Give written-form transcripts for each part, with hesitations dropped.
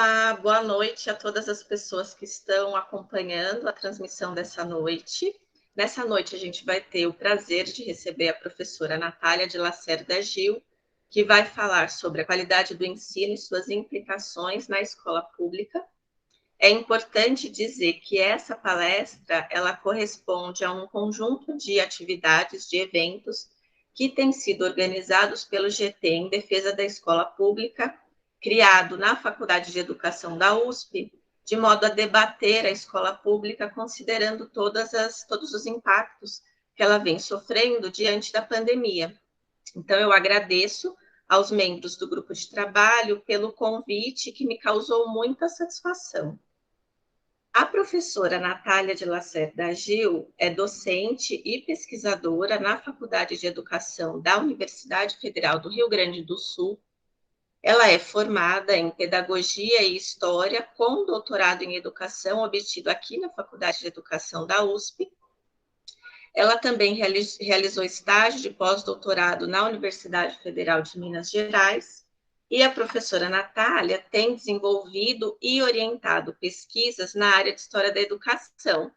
Olá, boa noite a todas as pessoas que estão acompanhando a transmissão dessa noite. Nessa noite, a gente vai ter o prazer de receber a professora Natália de Lacerda Gil, que vai falar sobre a qualidade do ensino e suas implicações na escola pública. É importante dizer que essa palestra ela corresponde a um conjunto de atividades, de eventos que têm sido organizados pelo GT em defesa da escola pública, criado na Faculdade de Educação da USP, de modo a debater a escola pública, considerando todos os impactos que ela vem sofrendo diante da pandemia. Então, eu agradeço aos membros do grupo de trabalho pelo convite, que me causou muita satisfação. A professora Natália de Lacerda Gil é docente e pesquisadora na Faculdade de Educação da Universidade Federal do Rio Grande do Sul. Ela é formada em Pedagogia e História, com doutorado em Educação, obtido aqui na Faculdade de Educação da USP. Ela também realizou estágio de pós-doutorado na Universidade Federal de Minas Gerais. E a professora Natália tem desenvolvido e orientado pesquisas na área de História da Educação,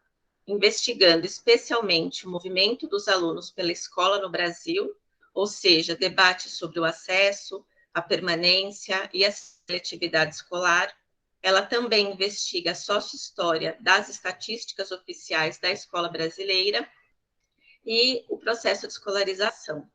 investigando especialmente o movimento dos alunos pela escola no Brasil, ou seja, debates sobre o acesso, a permanência e a seletividade escolar. Ela também investiga a sócio-história das estatísticas oficiais da escola brasileira e o processo de escolarização.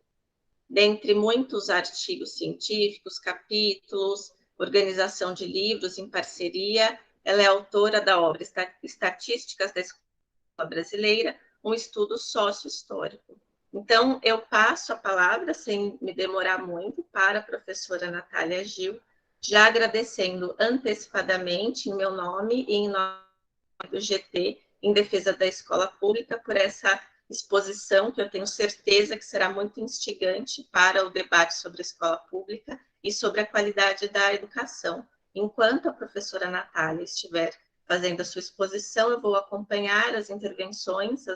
Dentre muitos artigos científicos, capítulos, organização de livros em parceria, ela é autora da obra Estatísticas da Escola Brasileira, um estudo sócio-histórico. Então, eu passo a palavra, sem me demorar muito, para a professora Natália Gil, já agradecendo antecipadamente, em meu nome e em nome do GT, em defesa da escola pública, por essa exposição, que eu tenho certeza que será muito instigante para o debate sobre a escola pública e sobre a qualidade da educação. Enquanto a professora Natália estiver fazendo a sua exposição, eu vou acompanhar as intervenções,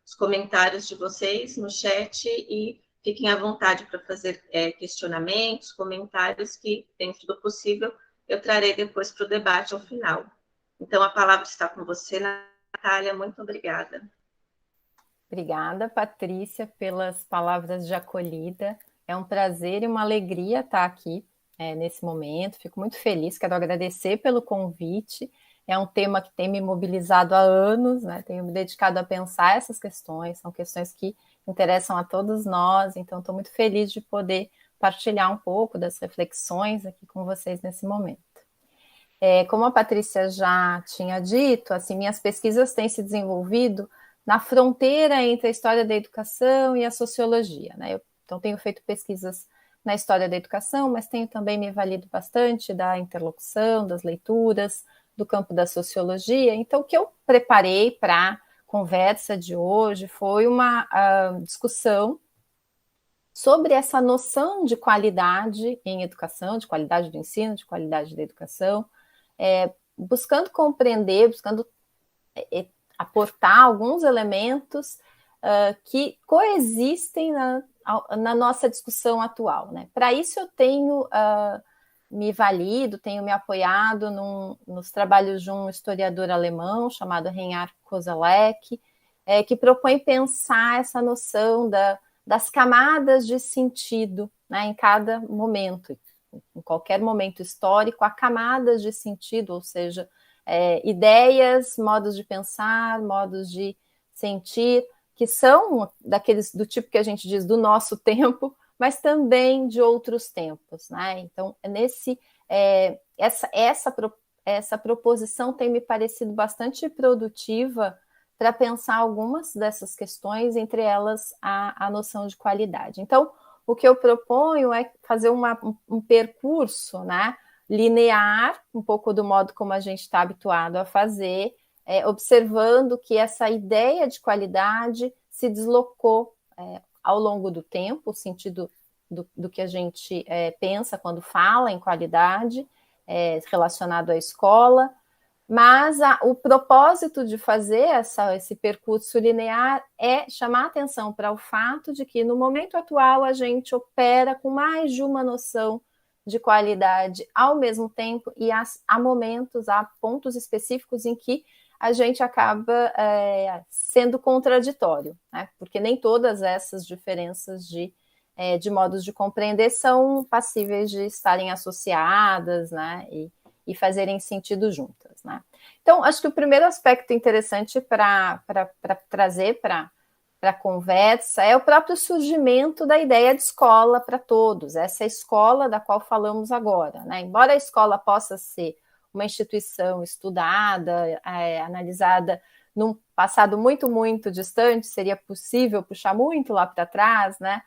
os comentários de vocês no chat e fiquem à vontade para fazer questionamentos, comentários que, dentro do possível, eu trarei depois para o debate ao final. Então, a palavra está com você, Natália. Muito obrigada. Obrigada, Patrícia, pelas palavras de acolhida. É um prazer e uma alegria estar aqui nesse momento. Fico muito feliz, quero agradecer pelo convite. É um tema que tem me mobilizado há anos, né? Tenho me dedicado a pensar essas questões, são questões que interessam a todos nós, então estou muito feliz de poder partilhar um pouco das reflexões aqui com vocês nesse momento. Como a Patrícia já tinha dito, assim, minhas pesquisas têm se desenvolvido na fronteira entre a história da educação e a sociologia, né? Então, tenho feito pesquisas na história da educação, mas tenho também me valido bastante da interlocução, das leituras, do campo da sociologia. Então, o que eu preparei para a conversa de hoje foi uma discussão sobre essa noção de qualidade em educação, de qualidade do ensino, de qualidade da educação, buscando compreender, buscando aportar alguns elementos que coexistem na nossa discussão atual, né? Para isso eu tenho me valido, tenho me apoiado nos trabalhos de um historiador alemão chamado Reinhard Koselleck, que propõe pensar essa noção das camadas de sentido, né, em cada momento, em qualquer momento histórico, há camadas de sentido, ou seja, ideias, modos de pensar, modos de sentir, que são daqueles do tipo que a gente diz do nosso tempo, mas também de outros tempos, né? Então, essa proposição tem me parecido bastante produtiva para pensar algumas dessas questões, entre elas a noção de qualidade. Então, o que eu proponho é fazer um percurso, né, linear, um pouco do modo como a gente está habituado a fazer, observando que essa ideia de qualidade se deslocou ao longo do tempo, o sentido do que a gente pensa quando fala em qualidade, relacionado à escola, mas o propósito de fazer esse percurso linear é chamar atenção para o fato de que no momento atual a gente opera com mais de uma noção de qualidade ao mesmo tempo, e há momentos, há pontos específicos em que a gente acaba sendo contraditório, né? Porque nem todas essas diferenças de modos de compreender são passíveis de estarem associadas, né? E fazerem sentido juntas, né? Então, acho que o primeiro aspecto interessante para trazer para a conversa é o próprio surgimento da ideia de escola para todos, essa escola da qual falamos agora, né? Embora a escola possa ser uma instituição estudada, analisada num passado muito, muito distante, seria possível puxar muito lá para trás, né?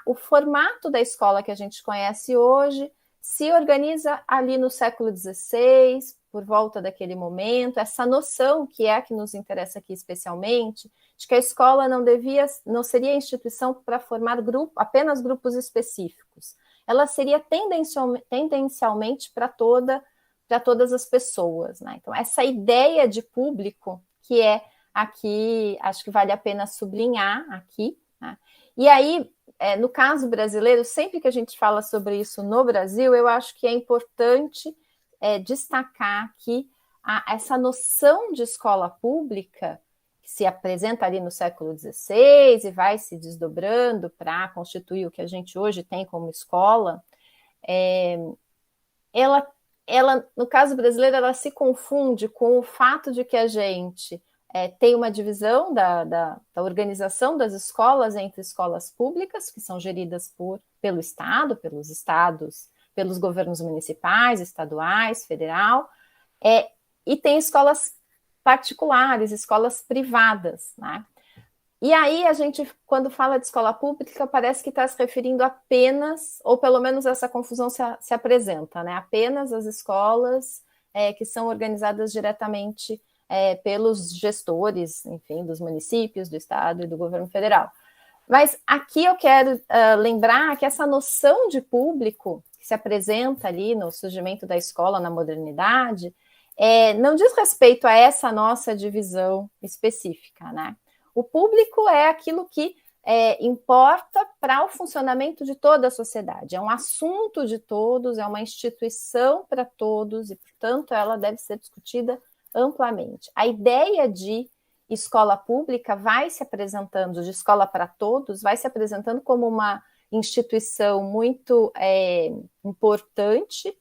O formato da escola que a gente conhece hoje se organiza ali no século XVI, por volta daquele momento, essa noção que é a que nos interessa aqui especialmente, de que a escola não seria instituição para formar apenas grupos específicos. Ela seria tendencialmente para todas as pessoas, né? Então, essa ideia de público que é aqui, acho que vale a pena sublinhar aqui, né? E aí, no caso brasileiro, sempre que a gente fala sobre isso no Brasil, eu acho que é importante destacar que essa noção de escola pública, que se apresenta ali no século XVI e vai se desdobrando para constituir o que a gente hoje tem como escola, ela, no caso brasileiro, ela se confunde com o fato de que a gente tem uma divisão da organização das escolas entre escolas públicas, que são geridas pelo Estado, pelos estados, pelos governos municipais, estaduais, federal, e tem escolas particulares, escolas privadas, né? E aí a gente, quando fala de escola pública, parece que está se referindo apenas, ou pelo menos essa confusão se apresenta, né? Apenas as escolas que são organizadas diretamente pelos gestores, enfim, dos municípios, do estado e do governo federal. Mas aqui eu quero lembrar que essa noção de público que se apresenta ali no surgimento da escola na modernidade não diz respeito a essa nossa divisão específica, né? O público é aquilo que importa para o funcionamento de toda a sociedade, é um assunto de todos, é uma instituição para todos e, portanto, ela deve ser discutida amplamente. A ideia de escola pública vai se apresentando, de escola para todos, vai se apresentando como uma instituição muito importante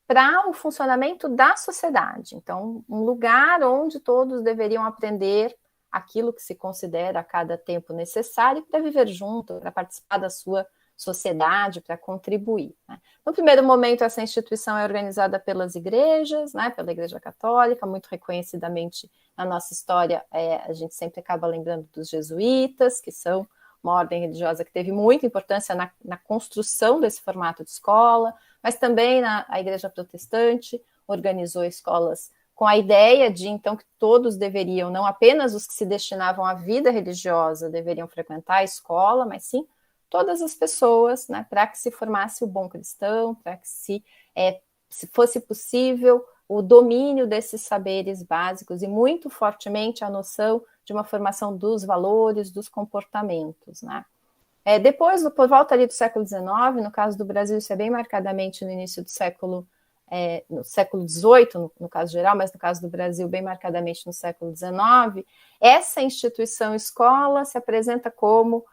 para o funcionamento da sociedade. Então, um lugar onde todos deveriam aprender aquilo que se considera a cada tempo necessário para viver junto, para participar da sua sociedade, para contribuir, né? No primeiro momento, essa instituição é organizada pelas igrejas, né, pela Igreja Católica, muito reconhecidamente na nossa história, a gente sempre acaba lembrando dos jesuítas, que são uma ordem religiosa que teve muita importância na construção desse formato de escola, mas também a Igreja Protestante organizou escolas com a ideia de, então, que todos deveriam, não apenas os que se destinavam à vida religiosa deveriam frequentar a escola, mas sim todas as pessoas, né, para que se formasse o bom cristão, para que se fosse possível o domínio desses saberes básicos e muito fortemente a noção de uma formação dos valores, dos comportamentos, né? Depois, por volta ali do século XIX, no caso do Brasil, isso é bem marcadamente no início do no século XVIII, no caso geral, mas no caso do Brasil, bem marcadamente no século XIX, essa instituição escola se apresenta como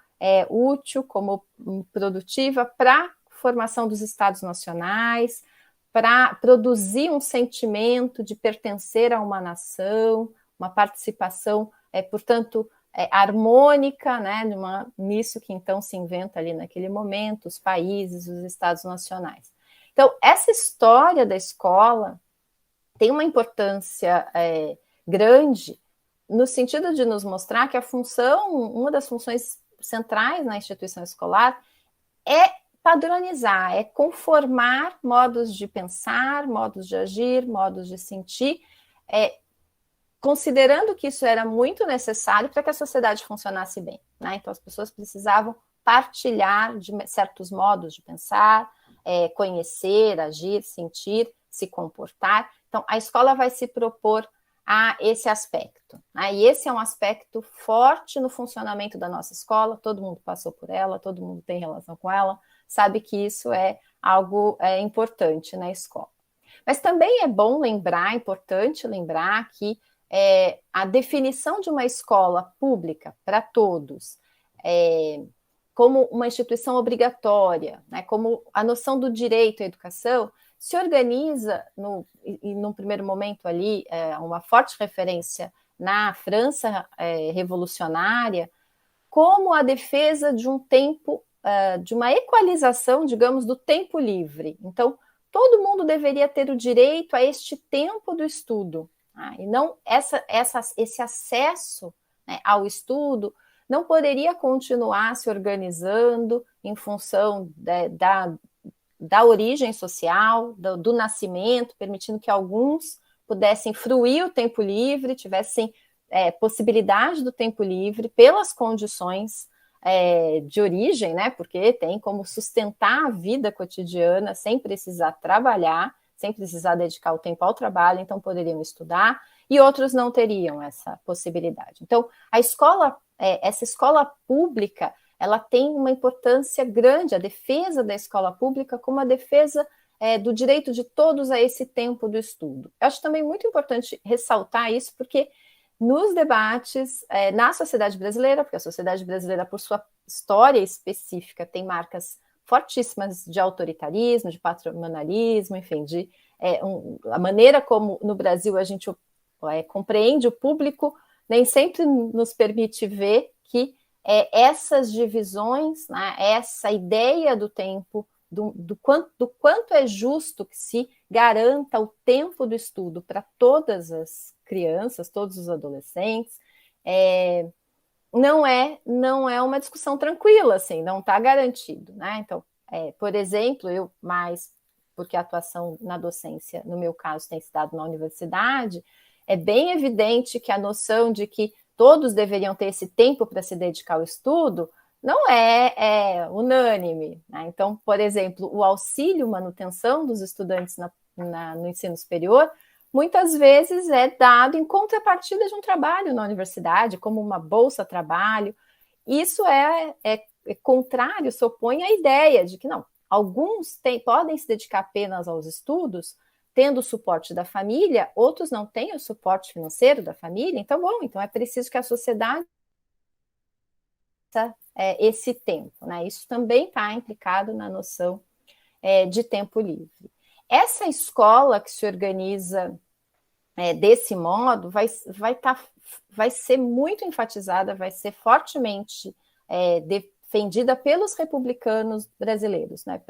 útil, como produtiva para a formação dos estados nacionais, para produzir um sentimento de pertencer a uma nação, uma participação, portanto, harmônica, né, nisso que então se inventa ali naquele momento, os países, os estados nacionais. Então, essa história da escola tem uma importância grande no sentido de nos mostrar que uma das funções centrais na instituição escolar é padronizar, é conformar modos de pensar, modos de agir, modos de sentir, considerando que isso era muito necessário para que a sociedade funcionasse bem, né? Então, as pessoas precisavam partilhar de certos modos de pensar, conhecer, agir, sentir, se comportar. Então, a escola vai se propor a esse aspecto, né? E esse é um aspecto forte no funcionamento da nossa escola, todo mundo passou por ela, todo mundo tem relação com ela, sabe que isso é algo importante na escola. Mas também é bom lembrar, é importante lembrar que a definição de uma escola pública para todos, como uma instituição obrigatória, né, como a noção do direito à educação, se organiza, num primeiro momento ali, uma forte referência na França revolucionária, como a defesa de um tempo, de uma equalização, digamos, do tempo livre. Então, todo mundo deveria ter o direito a este tempo do estudo, tá? E não esse acesso, né, ao estudo não poderia continuar se organizando em função da origem social, do nascimento, permitindo que alguns pudessem fruir o tempo livre, tivessem possibilidade do tempo livre pelas condições de origem, né? Porque tem como sustentar a vida cotidiana sem precisar trabalhar, sem precisar dedicar o tempo ao trabalho, então poderiam estudar, e outros não teriam essa possibilidade. Então, essa escola pública, ela tem uma importância grande, a defesa da escola pública como a defesa do direito de todos a esse tempo do estudo. Eu acho também muito importante ressaltar isso, porque nos debates na sociedade brasileira, porque a sociedade brasileira, por sua história específica, tem marcas fortíssimas de autoritarismo, de patrimonialismo, enfim, a maneira como no Brasil a gente compreende o público, nem sempre nos permite ver que essas divisões, né, essa ideia do tempo, do quanto é justo que se garanta o tempo do estudo para todas as crianças, todos os adolescentes, não é uma discussão tranquila, assim, não está garantido, né? Então, por exemplo, porque a atuação na docência, no meu caso, tem se dado na universidade, é bem evidente que a noção de que todos deveriam ter esse tempo para se dedicar ao estudo não é unânime, né? Então, por exemplo, o auxílio manutenção dos estudantes no ensino superior muitas vezes é dado em contrapartida de um trabalho na universidade, como uma bolsa-trabalho. Isso é contrário, se opõe à ideia de que não, alguns podem se dedicar apenas aos estudos, tendo o suporte da família, outros não têm o suporte financeiro da família, então, então é preciso que a sociedade esse tempo, né? Isso também está implicado na noção de tempo livre. Essa escola que se organiza desse modo vai ser muito enfatizada, vai ser fortemente defendida pelos republicanos brasileiros, né?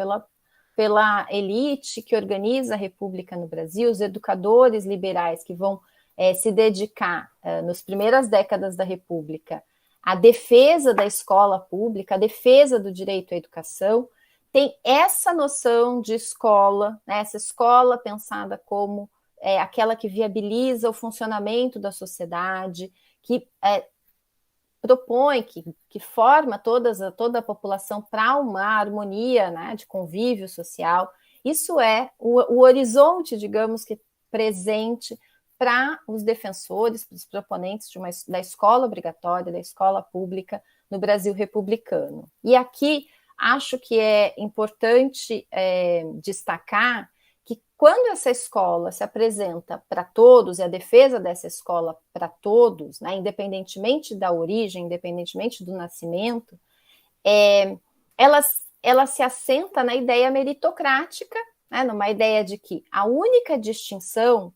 Pela elite que organiza a República no Brasil, os educadores liberais que vão se dedicar nas primeiras décadas da República à defesa da escola pública, à defesa do direito à educação, tem essa noção de escola, né, essa escola pensada como aquela que viabiliza o funcionamento da sociedade, que propõe, que forma toda a população para uma harmonia, né, de convívio social. Isso é o horizonte, digamos que presente para os defensores, para os proponentes da escola obrigatória, da escola pública no Brasil republicano. E aqui acho que é importante destacar que quando essa escola se apresenta para todos, e a defesa dessa escola para todos, né, independentemente da origem, independentemente do nascimento, ela se assenta na ideia meritocrática, né, numa ideia de que a única distinção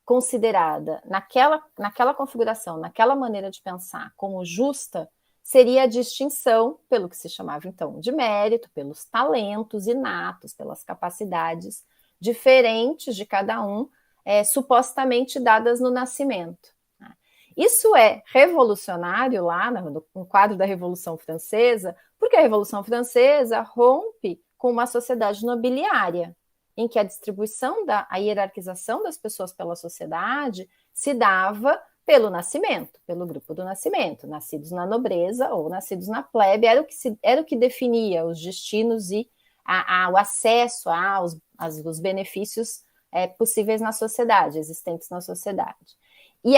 considerada naquela configuração, naquela maneira de pensar como justa, seria a distinção pelo que se chamava então de mérito, pelos talentos inatos, pelas capacidades diferentes de cada um, supostamente dadas no nascimento. Isso é revolucionário lá no quadro da Revolução Francesa, porque a Revolução Francesa rompe com uma sociedade nobiliária, em que a distribuição, a hierarquização das pessoas pela sociedade se dava pelo nascimento, pelo grupo do nascimento, nascidos na nobreza ou nascidos na plebe, era o que definia os destinos e o acesso aos benefícios possíveis na sociedade, existentes na sociedade. E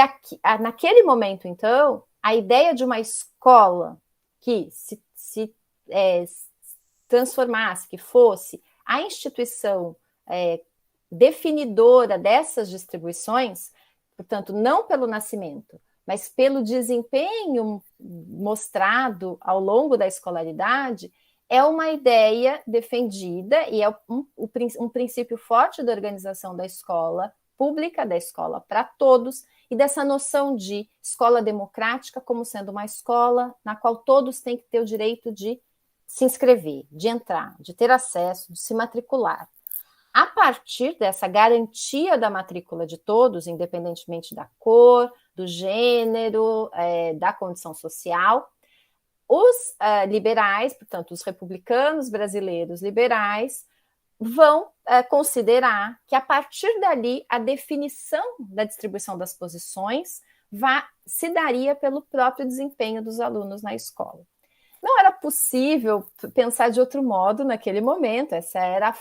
naquele momento, então, a ideia de uma escola que transformasse, que fosse a instituição definidora dessas distribuições, portanto, não pelo nascimento, mas pelo desempenho mostrado ao longo da escolaridade, é uma ideia defendida e é um princípio forte da organização da escola pública, da escola para todos, e dessa noção de escola democrática como sendo uma escola na qual todos têm que ter o direito de se inscrever, de entrar, de ter acesso, de se matricular. A partir dessa garantia da matrícula de todos, independentemente da cor, do gênero, da condição social, os liberais, portanto, os republicanos brasileiros liberais, vão considerar que, a partir dali, a definição da distribuição das posições se daria pelo próprio desempenho dos alunos na escola. Não era possível pensar de outro modo naquele momento, essa era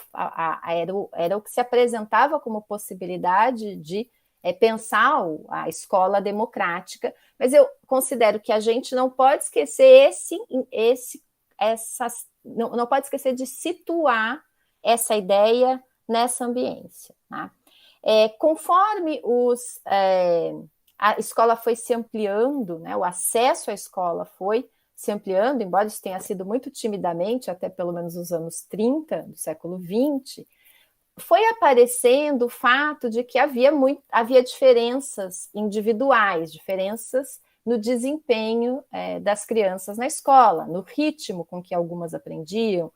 o que se apresentava como possibilidade de pensar a escola democrática, mas eu considero que a gente não pode esquecer não pode esquecer de situar essa ideia nessa ambiência. Tá? Conforme a escola foi se ampliando, né, o acesso à escola foi se ampliando, embora isso tenha sido muito timidamente, até pelo menos nos anos 30 do século XX, foi aparecendo o fato de que havia diferenças individuais, diferenças no desempenho das crianças na escola, no ritmo com que algumas aprendiam,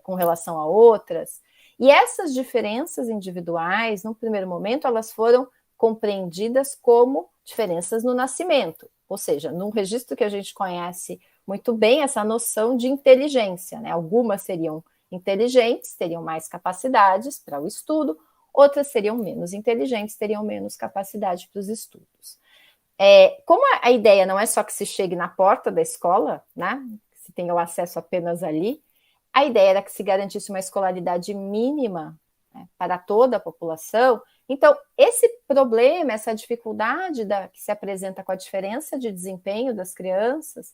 com relação a outras. E essas diferenças individuais, no primeiro momento, elas foram compreendidas como diferenças no nascimento, ou seja, num registro que a gente conhece muito bem, essa noção de inteligência, né? Algumas seriam inteligentes, teriam mais capacidades para o estudo, outras seriam menos inteligentes, teriam menos capacidade para os estudos. Como a ideia não é só que se chegue na porta da escola, né, que se tenha o acesso apenas ali, a ideia era que se garantisse uma escolaridade mínima, né, para toda a população. Então, esse problema, essa dificuldade que se apresenta com a diferença de desempenho das crianças,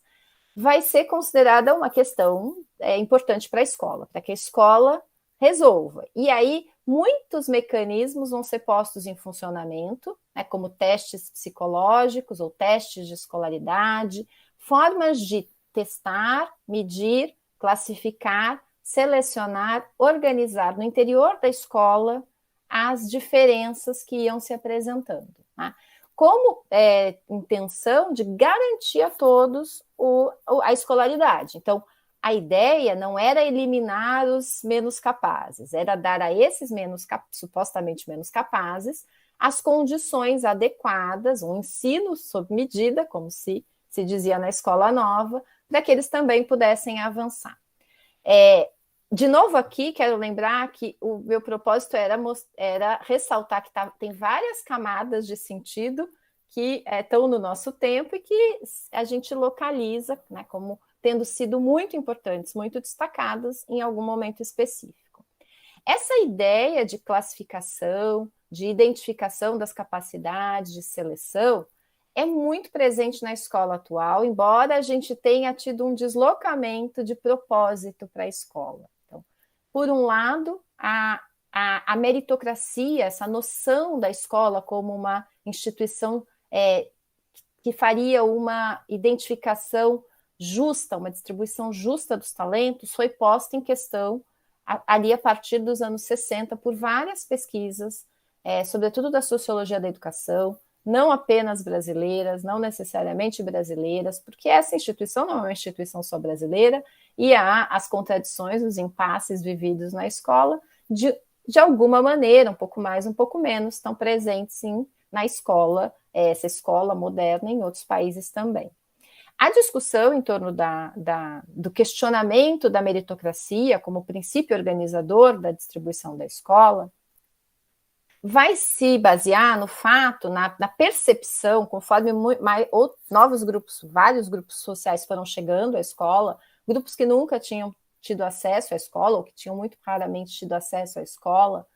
vai ser considerada uma questão importante para a escola, para que a escola resolva. E aí, muitos mecanismos vão ser postos em funcionamento, né, como testes psicológicos ou testes de escolaridade, formas de testar, medir, classificar, selecionar, organizar no interior da escola as diferenças que iam se apresentando, tá? Como intenção de garantir a todos a escolaridade. Então, a ideia não era eliminar os menos capazes, era dar a esses supostamente menos capazes as condições adequadas, um ensino sob medida, como se dizia na escola nova, para que eles também pudessem avançar. De novo aqui, quero lembrar que o meu propósito era ressaltar que tem várias camadas de sentido que estão no nosso tempo e que a gente localiza, né, como tendo sido muito importantes, muito destacadas em algum momento específico. Essa ideia de classificação, de identificação das capacidades, de seleção, é muito presente na escola atual, embora a gente tenha tido um deslocamento de propósito para a escola. Então, por um lado, a meritocracia, essa noção da escola como uma instituição que faria uma identificação justa, uma distribuição justa dos talentos, foi posta em questão ali a partir dos anos 60 por várias pesquisas, sobretudo da sociologia da educação, não apenas brasileiras, não necessariamente brasileiras, porque essa instituição não é uma instituição só brasileira e há as contradições, os impasses vividos na escola, de alguma maneira, um pouco mais, um pouco menos, estão presentes sim, na escola, essa escola moderna em outros países também. A discussão em torno do questionamento da meritocracia como princípio organizador da distribuição da escola vai se basear no fato, na percepção, conforme novos grupos, vários grupos sociais foram chegando à escola, grupos que nunca tinham tido acesso à escola, ou que tinham muito raramente tido acesso à escola,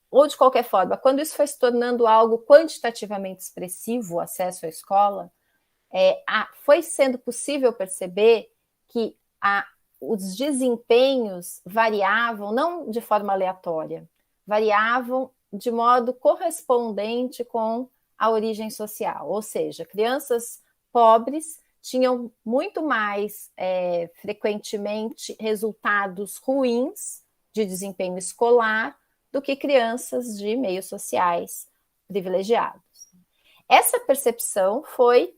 ou de qualquer forma, quando isso foi se tornando algo quantitativamente expressivo, o acesso à escola, foi sendo possível perceber que os desempenhos variavam não de forma aleatória, variavam de modo correspondente com a origem social, ou seja, crianças pobres tinham muito mais frequentemente resultados ruins de desempenho escolar do que crianças de meios sociais privilegiados. Essa percepção foi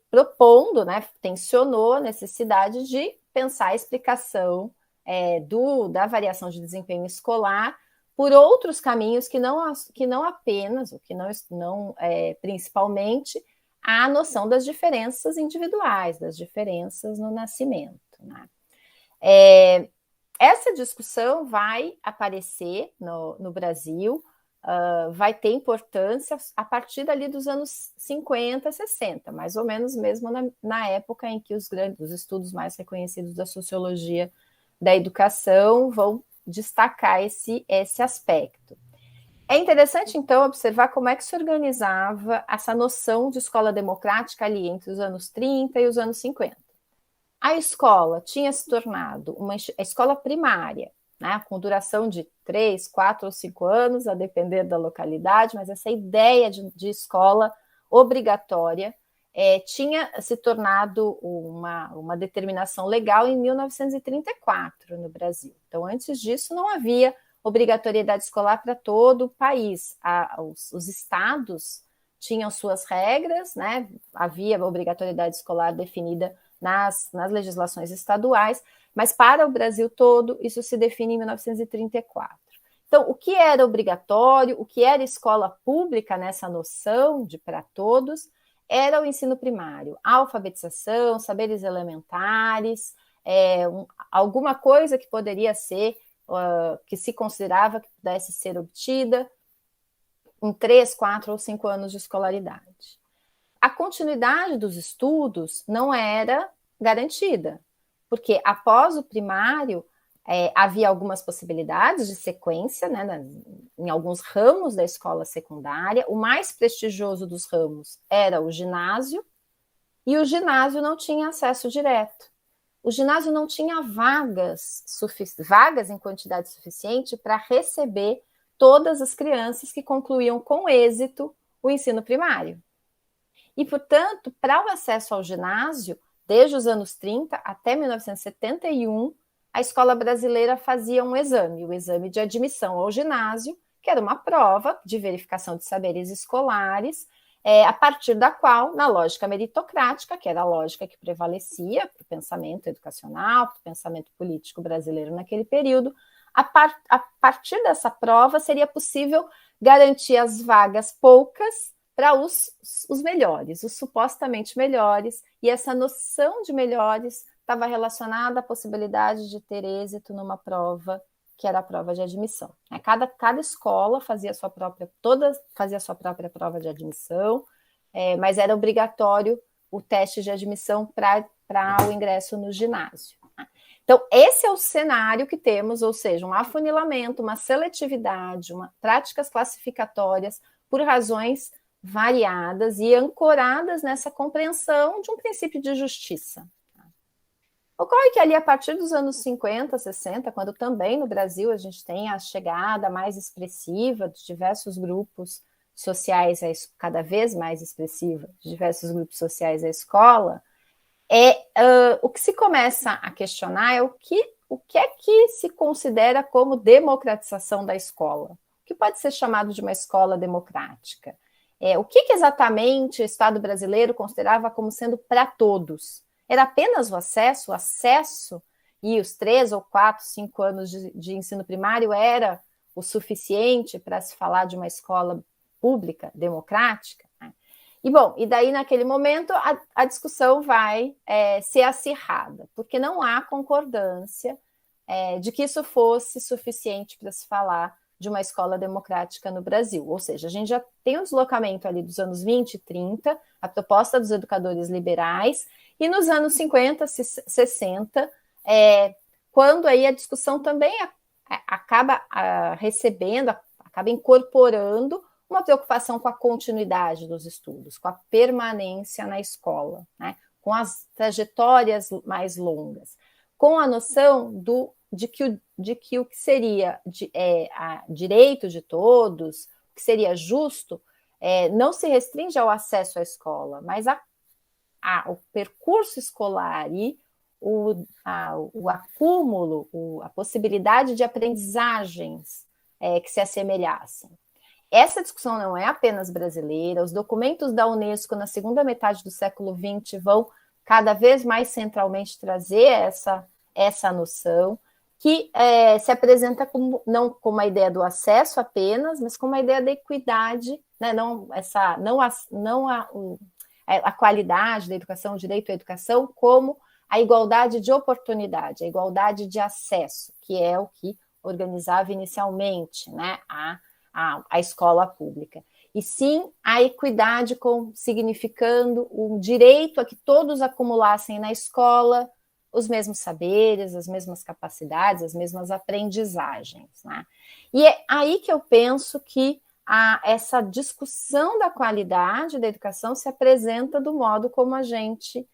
propondo, né, tensionou a necessidade de pensar a explicação da variação de desempenho escolar por outros caminhos que não apenas, ou que não principalmente, a noção das diferenças individuais, das diferenças no nascimento. Né? Essa discussão vai aparecer no Brasil, vai ter importância a partir dali dos anos 50, 60, mais ou menos mesmo na época em que os estudos mais reconhecidos da sociologia da educação vão destacar esse aspecto. É interessante, então, observar como é que se organizava essa noção de escola democrática ali entre os anos 30 e os anos 50. A escola tinha se tornado a escola primária, né, com duração de 3, 4 ou 5 anos, a depender da localidade, mas essa ideia de escola obrigatória tinha se tornado uma determinação legal em 1934 no Brasil. Então, antes disso, não havia obrigatoriedade escolar para todo o país. Os estados tinham suas regras, né? Havia obrigatoriedade escolar definida nas legislações estaduais, mas para o Brasil todo, isso se define em 1934. Então, o que era obrigatório, o que era escola pública nessa noção de para todos, era o ensino primário, alfabetização, saberes elementares, alguma coisa que poderia ser, que se considerava que pudesse ser obtida em 3, 4 ou 5 anos de escolaridade. A continuidade dos estudos não era garantida, porque após o primário havia algumas possibilidades de sequência, né, em alguns ramos da escola secundária. O mais prestigioso dos ramos era o ginásio, e o ginásio não tinha acesso direto. O ginásio não tinha vagas em quantidade suficiente para receber todas as crianças que concluíam com êxito o ensino primário. E, portanto, para o acesso ao ginásio, desde os anos 30 até 1971, a escola brasileira fazia um exame, o exame de admissão ao ginásio, que era uma prova de verificação de saberes escolares, a partir da qual, na lógica meritocrática, que era a lógica que prevalecia para o pensamento educacional, para o pensamento político brasileiro naquele período, a partir dessa prova seria possível garantir as vagas poucas para os melhores, os supostamente melhores, e essa noção de melhores estava relacionada à possibilidade de ter êxito numa prova que era a prova de admissão. Cada escola fazia sua própria prova de admissão, mas era obrigatório o teste de admissão para o ingresso no ginásio. Então, esse é o cenário que temos, ou seja, um afunilamento, uma seletividade, práticas classificatórias por razões variadas e ancoradas nessa compreensão de um princípio de justiça. Ocorre que ali, a partir dos anos 50, 60, quando também no Brasil a gente tem a chegada mais expressiva de diversos grupos sociais, cada vez mais expressiva, de diversos grupos sociais à escola, o que se começa a questionar é o que é que se considera como democratização da escola. O que pode ser chamado de uma escola democrática? O que exatamente o Estado brasileiro considerava como sendo para todos? Era apenas o acesso, e os 3 ou 4, 5 anos de ensino primário era o suficiente para se falar de uma escola pública, democrática? Né? E daí, naquele momento, a discussão vai ser acirrada, porque não há concordância de que isso fosse suficiente para se falar de uma escola democrática no Brasil. Ou seja, a gente já tem um deslocamento ali dos anos 20 e 30, a proposta dos educadores liberais, e nos anos 50, 60, quando aí a discussão também acaba acaba incorporando uma preocupação com a continuidade dos estudos, com a permanência na escola, né? Com as trajetórias mais longas, com a noção de que o que seria direito de todos, o que seria justo, não se restringe ao acesso à escola, mas o percurso escolar e o acúmulo, a possibilidade de aprendizagens que se assemelhassem. Essa discussão não é apenas brasileira, os documentos da Unesco na segunda metade do século XX vão cada vez mais centralmente trazer essa noção, que se apresenta não como a ideia do acesso apenas, mas como a ideia da equidade, né? A qualidade da educação, o direito à educação, como a igualdade de oportunidade, a igualdade de acesso, que é o que organizava inicialmente, né, a escola pública. E sim a equidade significando o direito a que todos acumulassem na escola os mesmos saberes, as mesmas capacidades, as mesmas aprendizagens, né? E é aí que eu penso que essa discussão da qualidade da educação se apresenta do modo como a gente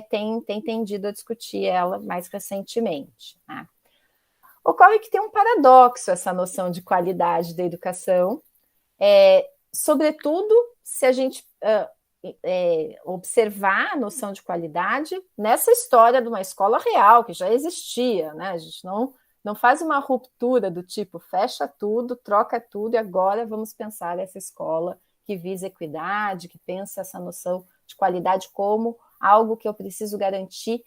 tem tendido a discutir ela mais recentemente, né? Ocorre que tem um paradoxo essa noção de qualidade da educação, sobretudo se a gente observar a noção de qualidade nessa história de uma escola real, que já existia, né? A gente não faz uma ruptura do tipo, fecha tudo, troca tudo, e agora vamos pensar essa escola que visa equidade, que pensa essa noção de qualidade como algo que eu preciso garantir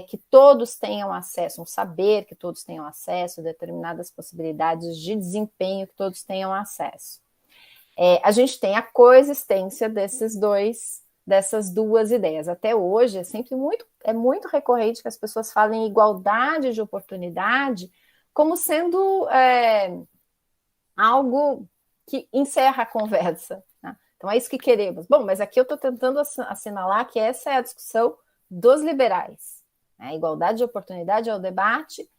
que todos tenham acesso, um saber que todos tenham acesso, determinadas possibilidades de desempenho que todos tenham acesso. A gente tem a coexistência dessas duas ideias. Até hoje é muito recorrente que as pessoas falem em igualdade de oportunidade como sendo algo que encerra a conversa, né? Então é isso que queremos. Bom, mas aqui eu estou tentando assinalar que essa é a discussão dos liberais. A igualdade de oportunidade é o debate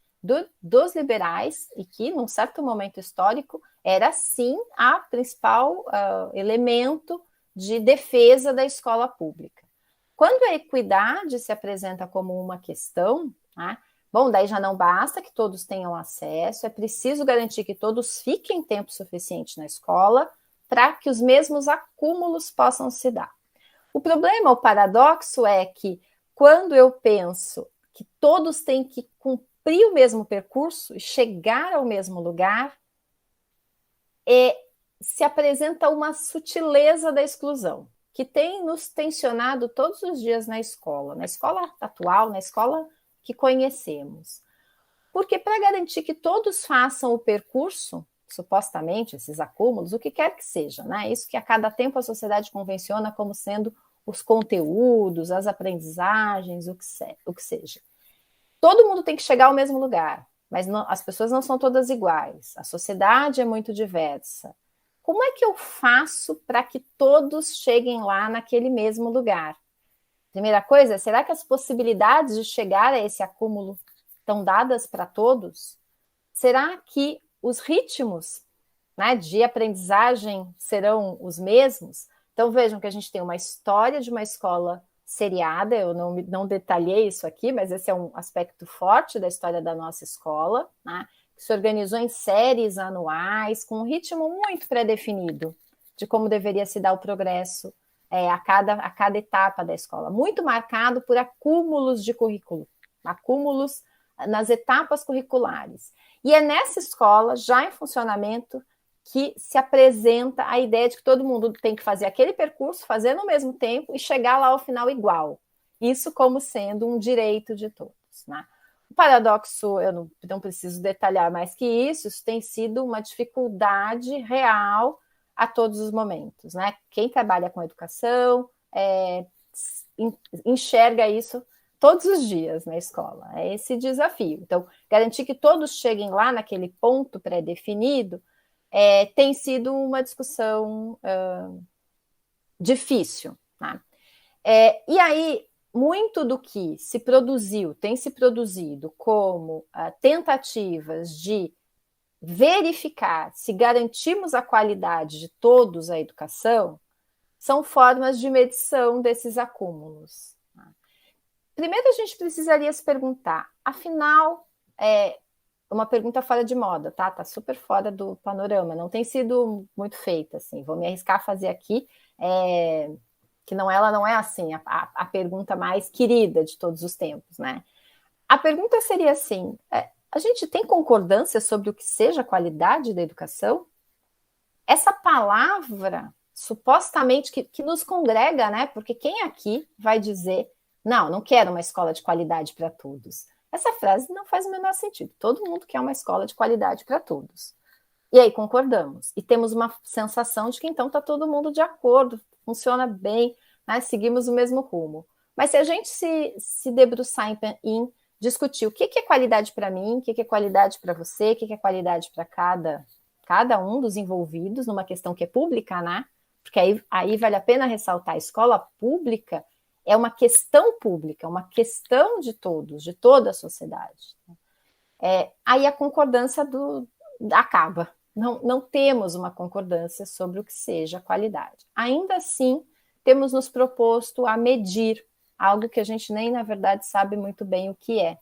dos liberais, e que, num certo momento histórico, era, sim, a principal elemento de defesa da escola pública. Quando a equidade se apresenta como uma questão, né, bom, daí já não basta que todos tenham acesso, é preciso garantir que todos fiquem tempo suficiente na escola para que os mesmos acúmulos possam se dar. O problema, o paradoxo é que, quando eu penso que todos têm que cumprir o mesmo percurso e chegar ao mesmo lugar, se apresenta uma sutileza da exclusão, que tem nos tensionado todos os dias na escola atual, na escola que conhecemos. Porque para garantir que todos façam o percurso, supostamente, esses acúmulos, o que quer que seja, né? Isso que a cada tempo a sociedade convenciona como sendo os conteúdos, as aprendizagens, o que seja. Todo mundo tem que chegar ao mesmo lugar, mas as pessoas não são todas iguais, a sociedade é muito diversa. Como é que eu faço para que todos cheguem lá naquele mesmo lugar? Primeira coisa, será que as possibilidades de chegar a esse acúmulo estão dadas para todos? Será que os ritmos, né, de aprendizagem serão os mesmos? Então vejam que a gente tem uma história de uma escola seriada, eu não detalhei isso aqui, mas esse é um aspecto forte da história da nossa escola, né, que se organizou em séries anuais, com um ritmo muito pré-definido de como deveria se dar o progresso a cada etapa da escola, muito marcado por acúmulos de currículo, acúmulos nas etapas curriculares. E é nessa escola, já em funcionamento, que se apresenta a ideia de que todo mundo tem que fazer aquele percurso, fazer no mesmo tempo e chegar lá ao final igual. Isso como sendo um direito de todos, né? O paradoxo, eu não preciso detalhar mais que isso tem sido uma dificuldade real a todos os momentos, né? Quem trabalha com educação enxerga isso todos os dias na escola, é esse desafio. Então, garantir que todos cheguem lá naquele ponto pré-definido tem sido uma discussão difícil, né? E aí, muito do que tem se produzido como tentativas de verificar se garantimos a qualidade de todos a educação, são formas de medição desses acúmulos. Primeiro, a gente precisaria se perguntar, Afinal, uma pergunta fora de moda, tá? Tá super fora do panorama, não tem sido muito feita, assim. Vou me arriscar a fazer aqui, que ela não é assim, a pergunta mais querida de todos os tempos, né? A pergunta seria assim: a gente tem concordância sobre o que seja a qualidade da educação? Essa palavra, supostamente, que nos congrega, né? Porque quem aqui vai dizer, não quero uma escola de qualidade para todos? Essa frase não faz o menor sentido. Todo mundo quer uma escola de qualidade para todos. E aí concordamos. E temos uma sensação de que então está todo mundo de acordo, funciona bem, né? Seguimos o mesmo rumo. Mas se a gente se debruçar em discutir o que é qualidade para mim, o que é qualidade para você, o que é qualidade para cada um dos envolvidos numa questão que é pública, né? Porque aí vale a pena ressaltar, a escola pública é uma questão pública, uma questão de todos, de toda a sociedade. Aí a concordância acaba. Não temos uma concordância sobre o que seja qualidade. Ainda assim, temos nos proposto a medir algo que a gente nem, na verdade, sabe muito bem o que é.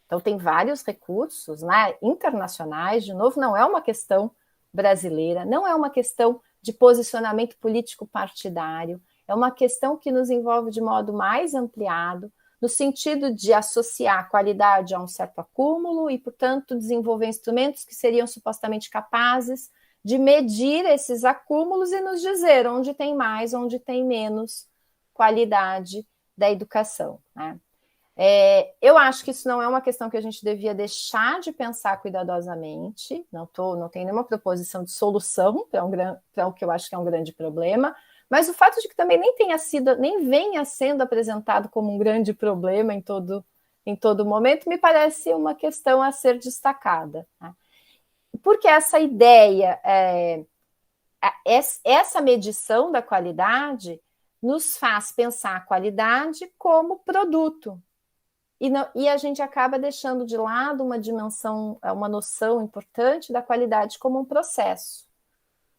Então, tem vários recursos, né, internacionais, de novo, não é uma questão brasileira, não é uma questão de posicionamento político partidário, é uma questão que nos envolve de modo mais ampliado, no sentido de associar qualidade a um certo acúmulo e, portanto, desenvolver instrumentos que seriam supostamente capazes de medir esses acúmulos e nos dizer onde tem mais, onde tem menos qualidade da educação, né? Eu acho que isso não é uma questão que a gente devia deixar de pensar cuidadosamente, não tenho nenhuma proposição de solução para o que eu acho que é um grande problema, mas o fato de que também nem venha sendo apresentado como um grande problema em todo momento, me parece uma questão a ser destacada, né? Porque essa ideia, essa medição da qualidade nos faz pensar a qualidade como produto. E a gente acaba deixando de lado uma dimensão, uma noção importante da qualidade como um processo.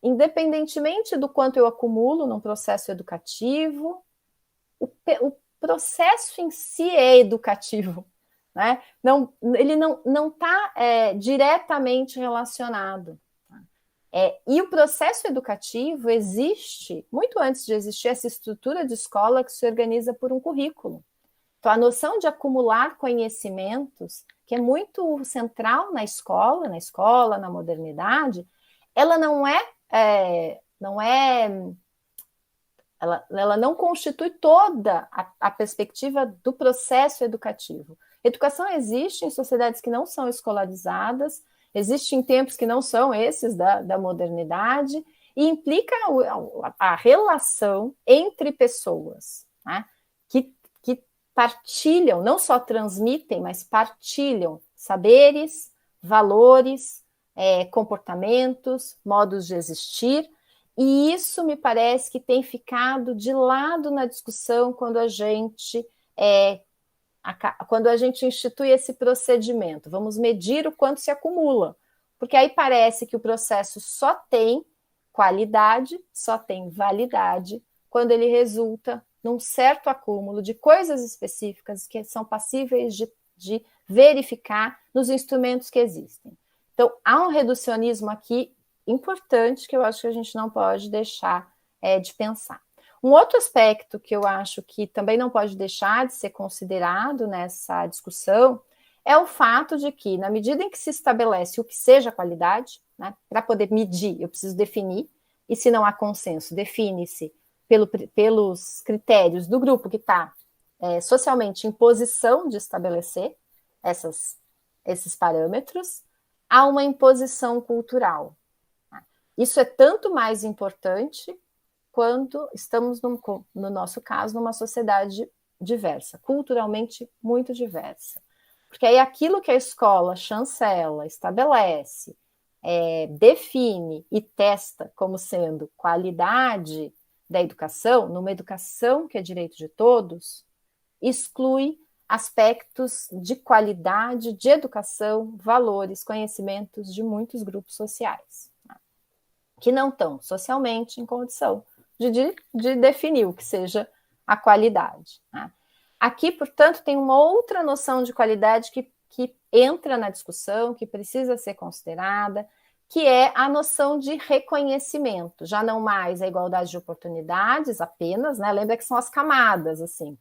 Independentemente do quanto eu acumulo num processo educativo, o processo em si é educativo, né? Ele não está diretamente relacionado. E o processo educativo existe muito antes de existir essa estrutura de escola que se organiza por um currículo. Então, a noção de acumular conhecimentos, que é muito central na escola, na modernidade, ela ela não constitui toda a perspectiva do processo educativo. Educação existe em sociedades que não são escolarizadas, existe em tempos que não são esses da modernidade, e implica a relação entre pessoas, né? Que partilham, não só transmitem, mas partilham saberes, valores, comportamentos, modos de existir, e isso me parece que tem ficado de lado na discussão quando a gente institui esse procedimento. Vamos medir o quanto se acumula, porque aí parece que o processo só tem qualidade, só tem validade, quando ele resulta num certo acúmulo de coisas específicas que são passíveis de verificar nos instrumentos que existem. Então, há um reducionismo aqui importante que eu acho que a gente não pode deixar de pensar. Um outro aspecto que eu acho que também não pode deixar de ser considerado nessa discussão é o fato de que, na medida em que se estabelece o que seja qualidade, né, para poder medir, eu preciso definir, e se não há consenso, define-se pelos critérios do grupo que está socialmente em posição de estabelecer esses parâmetros, há uma imposição cultural. Isso é tanto mais importante quando estamos, no nosso caso, numa sociedade diversa, culturalmente muito diversa. Porque aí aquilo que a escola chancela, estabelece, define e testa como sendo qualidade da educação, numa educação que é direito de todos, exclui aspectos de qualidade, de educação, valores, conhecimentos de muitos grupos sociais, né, que não estão socialmente em condição de definir o que seja a qualidade, né. Aqui, portanto, tem uma outra noção de qualidade que que entra na discussão, que precisa ser considerada, que é a noção de reconhecimento, já não mais a igualdade de oportunidades apenas, né? Lembra que são as camadas, assim,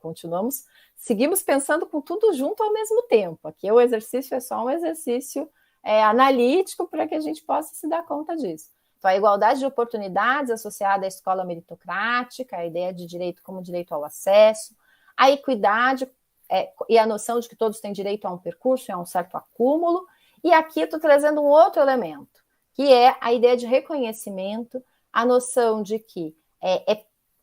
seguimos pensando com tudo junto ao mesmo tempo. Aqui o exercício é só um exercício analítico para que a gente possa se dar conta disso. Então, a igualdade de oportunidades associada à escola meritocrática, a ideia de direito como direito ao acesso, a equidade e a noção de que todos têm direito a um percurso e a um certo acúmulo. E aqui estou trazendo um outro elemento, que é a ideia de reconhecimento, a noção de que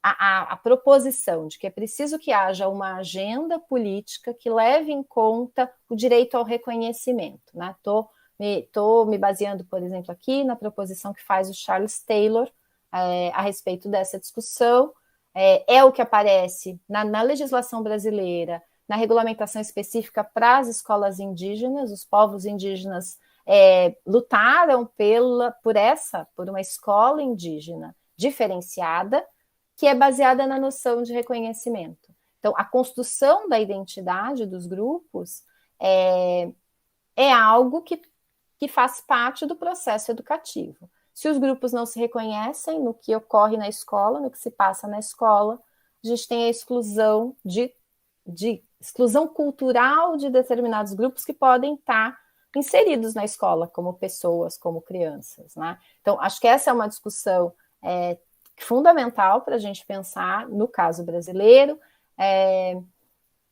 a proposição de que é preciso que haja uma agenda política que leve em conta o direito ao reconhecimento. Estou me baseando, por exemplo, aqui na proposição que faz o Charles Taylor a respeito dessa discussão. É o que aparece na legislação brasileira, na regulamentação específica para as escolas indígenas. Os povos indígenas lutaram por uma escola indígena diferenciada, que é baseada na noção de reconhecimento. Então, a construção da identidade dos grupos é algo que faz parte do processo educativo. Se os grupos não se reconhecem no que ocorre na escola, no que se passa na escola, a gente tem a exclusão de exclusão cultural de determinados grupos que podem estar inseridos na escola como pessoas, como crianças, né? Então, acho que essa é uma discussão fundamental para a gente pensar no caso brasileiro,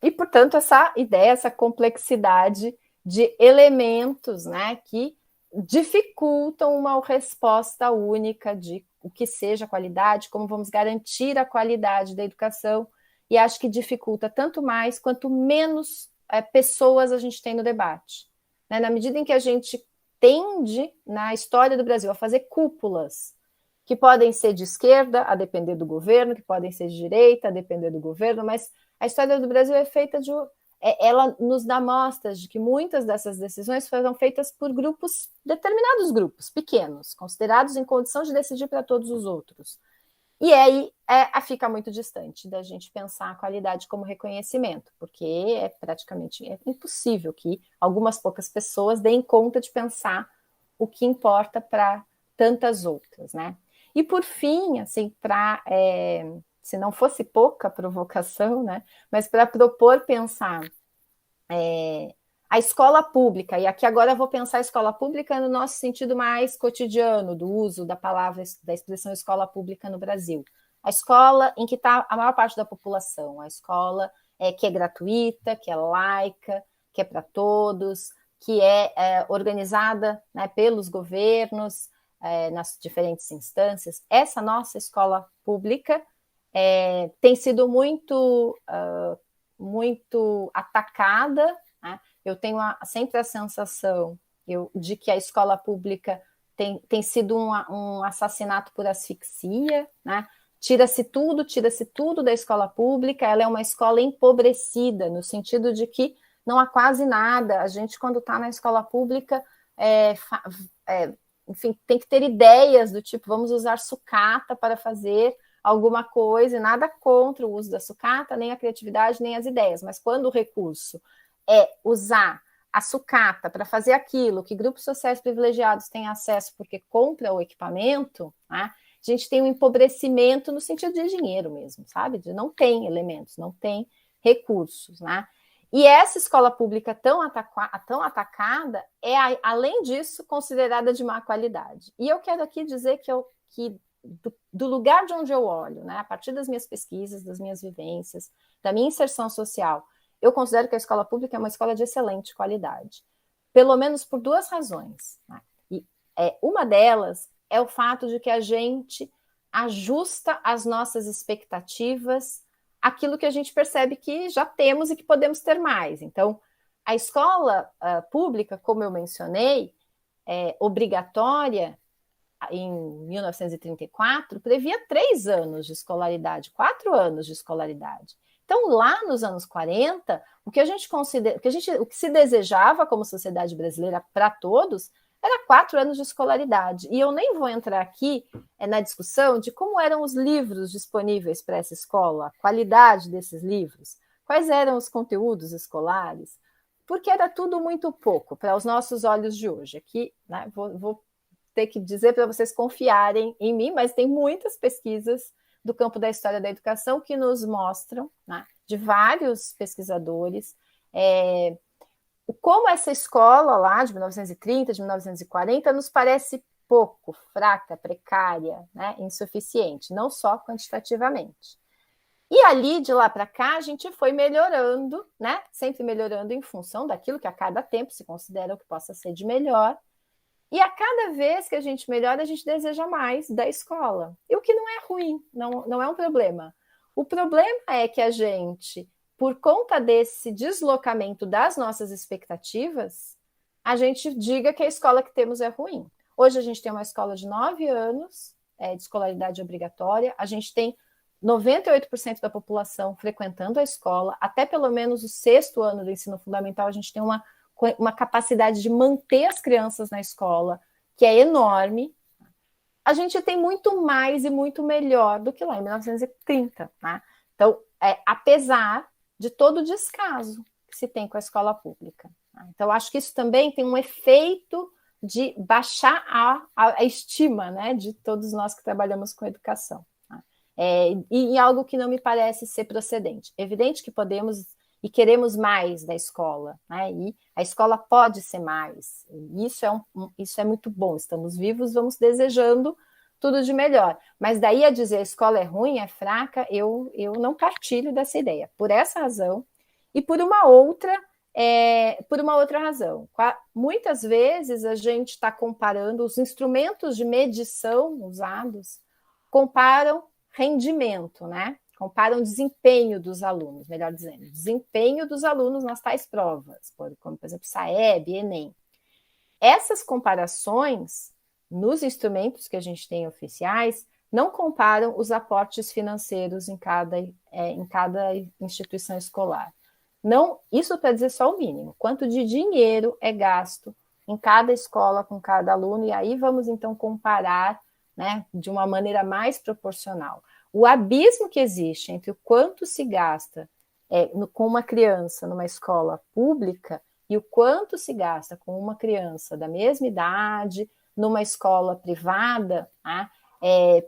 e, portanto, essa ideia, essa complexidade de elementos, né, que dificultam uma resposta única de o que seja qualidade, como vamos garantir a qualidade da educação, e acho que dificulta tanto mais quanto menos pessoas a gente tem no debate. Né? Na medida em que a gente tende, na história do Brasil, a fazer cúpulas que podem ser de esquerda, a depender do governo, que podem ser de direita, a depender do governo, mas a história do Brasil é feita ela nos dá mostras de que muitas dessas decisões foram feitas por determinados grupos pequenos, considerados em condição de decidir para todos os outros. E aí fica muito distante da gente pensar a qualidade como reconhecimento, porque é praticamente impossível que algumas poucas pessoas deem conta de pensar o que importa para tantas outras, né? E por fim, assim, se não fosse pouca provocação, né? Mas para propor pensar a escola pública, e aqui agora eu vou pensar a escola pública no nosso sentido mais cotidiano, do uso da palavra, da expressão escola pública no Brasil. A escola em que está a maior parte da população, a escola que é gratuita, que é laica, que é para todos, que é organizada, né, pelos governos, nas diferentes instâncias. Essa nossa escola pública tem sido muito atacada, né? Eu tenho sempre a sensação de que a escola pública tem sido um assassinato por asfixia, né? Tira-se tudo da escola pública, ela é uma escola empobrecida, no sentido de que não há quase nada. A gente, quando está na escola pública, enfim, tem que ter ideias do tipo, vamos usar sucata para fazer alguma coisa, e nada contra o uso da sucata, nem a criatividade, nem as ideias, mas quando o recurso é usar a sucata para fazer aquilo que grupos sociais privilegiados têm acesso porque compra o equipamento, né, a gente tem um empobrecimento no sentido de dinheiro mesmo, sabe? De não tem elementos, não tem recursos, né? E essa escola pública tão atacada é, além disso, considerada de má qualidade. E eu quero aqui dizer que do lugar de onde eu olho, né, a partir das minhas pesquisas, das minhas vivências, da minha inserção social, eu considero que a escola pública é uma escola de excelente qualidade, pelo menos por duas razões. Né? E uma delas é o fato de que a gente ajusta as nossas expectativas àquilo que a gente percebe que já temos e que podemos ter mais. Então, a escola pública, como eu mencionei, obrigatória, em 1934, previa 3 anos de escolaridade, 4 anos de escolaridade. Então, lá nos anos 40, o que se desejava como sociedade brasileira para todos era 4 anos de escolaridade. E eu nem vou entrar aqui na discussão de como eram os livros disponíveis para essa escola, a qualidade desses livros, quais eram os conteúdos escolares, porque era tudo muito pouco para os nossos olhos de hoje. Aqui, né, vou ter que dizer para vocês confiarem em mim, mas tem muitas pesquisas do campo da história da educação que nos mostram, né, de vários pesquisadores, como essa escola lá de 1930, de 1940, nos parece pouco, fraca, precária, né, insuficiente, não só quantitativamente. E ali, de lá para cá, a gente foi melhorando, né? Sempre melhorando em função daquilo que a cada tempo se considera o que possa ser de melhor. E a cada vez que a gente melhora, a gente deseja mais da escola. E o que não é ruim, não é um problema. O problema é que a gente, por conta desse deslocamento das nossas expectativas, a gente diga que a escola que temos é ruim. Hoje a gente tem uma escola de 9 anos de escolaridade obrigatória, a gente tem 98% da população frequentando a escola, até pelo menos o 6º ano do ensino fundamental, a gente tem uma capacidade de manter as crianças na escola, que é enorme. A gente tem muito mais e muito melhor do que lá em 1930. Né? Então, apesar de todo o descaso que se tem com a escola pública. Né? Então, acho que isso também tem um efeito de baixar a estima, né, de todos nós que trabalhamos com educação. E algo que não me parece ser procedente. É evidente que podemos e queremos mais da escola, né? E a escola pode ser mais. Isso é muito bom. Estamos vivos, vamos desejando tudo de melhor. Mas daí a dizer a escola é ruim, é fraca, eu não partilho dessa ideia. Por essa razão e por uma outra razão. Muitas vezes a gente está comparando os instrumentos de medição usados, comparam rendimento, né? Comparam desempenho dos alunos, melhor dizendo, desempenho dos alunos nas tais provas, como, por exemplo, SAEB, Enem. Essas comparações, nos instrumentos que a gente tem oficiais, não comparam os aportes financeiros em cada instituição escolar. Não, isso para dizer só o mínimo, quanto de dinheiro é gasto em cada escola com cada aluno, e aí vamos então comparar, né, de uma maneira mais proporcional. O abismo que existe entre o quanto se gasta com uma criança numa escola pública e o quanto se gasta com uma criança da mesma idade numa escola privada, né,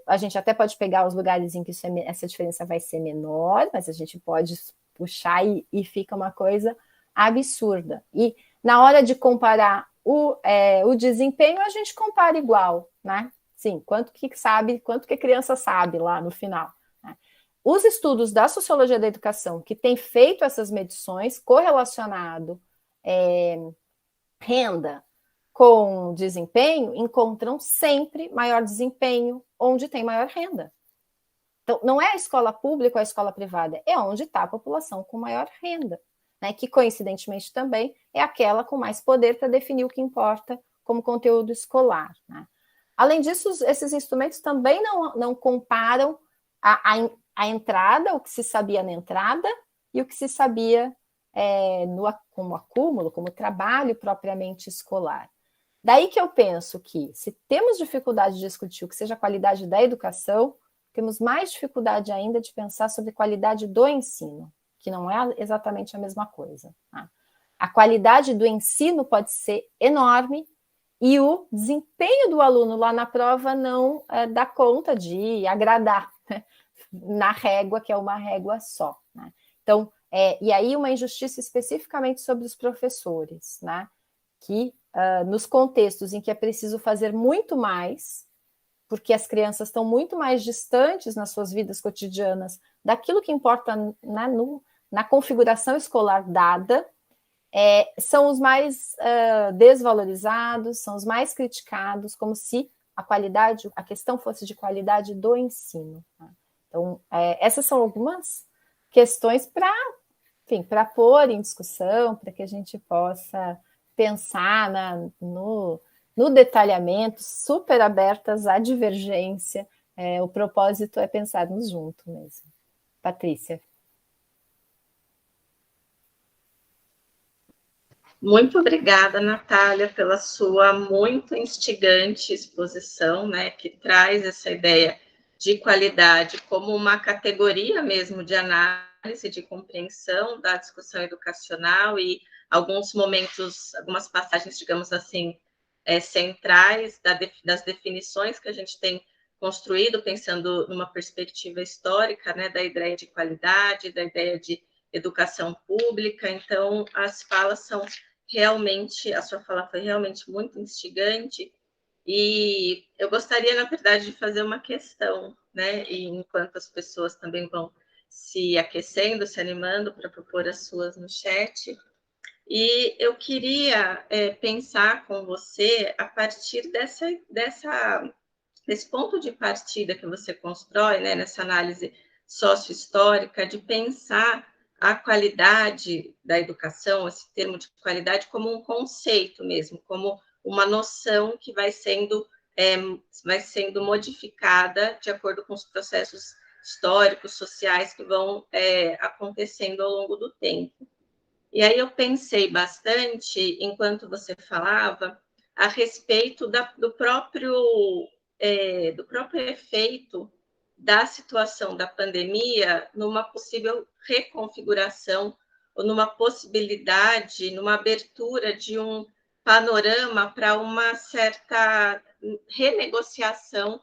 a gente até pode pegar os lugares em que essa diferença vai ser menor, mas a gente pode puxar e fica uma coisa absurda. E na hora de comparar o desempenho, a gente compara igual, né? Sim, quanto que a criança sabe lá no final. Né? Os estudos da sociologia da educação que têm feito essas medições, correlacionado renda com desempenho, encontram sempre maior desempenho onde tem maior renda. Então, não é a escola pública ou a escola privada, é onde está a população com maior renda, né? Que coincidentemente também é aquela com mais poder para definir o que importa como conteúdo escolar, né? Além disso, esses instrumentos também não comparam a entrada, o que se sabia na entrada e o que se sabia como acúmulo, como trabalho propriamente escolar. Daí que eu penso que, se temos dificuldade de discutir o que seja a qualidade da educação, temos mais dificuldade ainda de pensar sobre a qualidade do ensino, que não é exatamente a mesma coisa. Tá? A qualidade do ensino pode ser enorme, e o desempenho do aluno lá na prova não dá conta de agradar, né? Na régua, que é uma régua só. Né? Então, e aí uma injustiça especificamente sobre os professores, né? Que nos contextos em que é preciso fazer muito mais, porque as crianças estão muito mais distantes nas suas vidas cotidianas daquilo que importa na configuração escolar dada, são os mais desvalorizados, são os mais criticados, como se a questão fosse de qualidade do ensino. Tá? Então, essas são algumas questões para pôr em discussão, para que a gente possa pensar no detalhamento, super abertas à divergência. O propósito é pensarmos junto mesmo. Patrícia. Muito obrigada, Natália, pela sua muito instigante exposição, né, que traz essa ideia de qualidade como uma categoria mesmo de análise, de compreensão da discussão educacional e alguns momentos, algumas passagens, digamos assim, centrais das definições que a gente tem construído, pensando numa perspectiva histórica, né, da ideia de qualidade, da ideia de educação pública. Então, as falas são realmente, a sua fala foi realmente muito instigante, e eu gostaria, na verdade, de fazer uma questão, né, e enquanto as pessoas também vão se aquecendo, se animando para propor as suas no chat, e eu queria pensar com você a partir desse ponto de partida que você constrói, né, nessa análise sociohistórica, de pensar a qualidade da educação, esse termo de qualidade, como um conceito mesmo, como uma noção que vai sendo modificada de acordo com os processos históricos, sociais que vão acontecendo ao longo do tempo. E aí eu pensei bastante, enquanto você falava, a respeito do próprio efeito da situação da pandemia numa possível reconfiguração ou numa possibilidade, numa abertura de um panorama para uma certa renegociação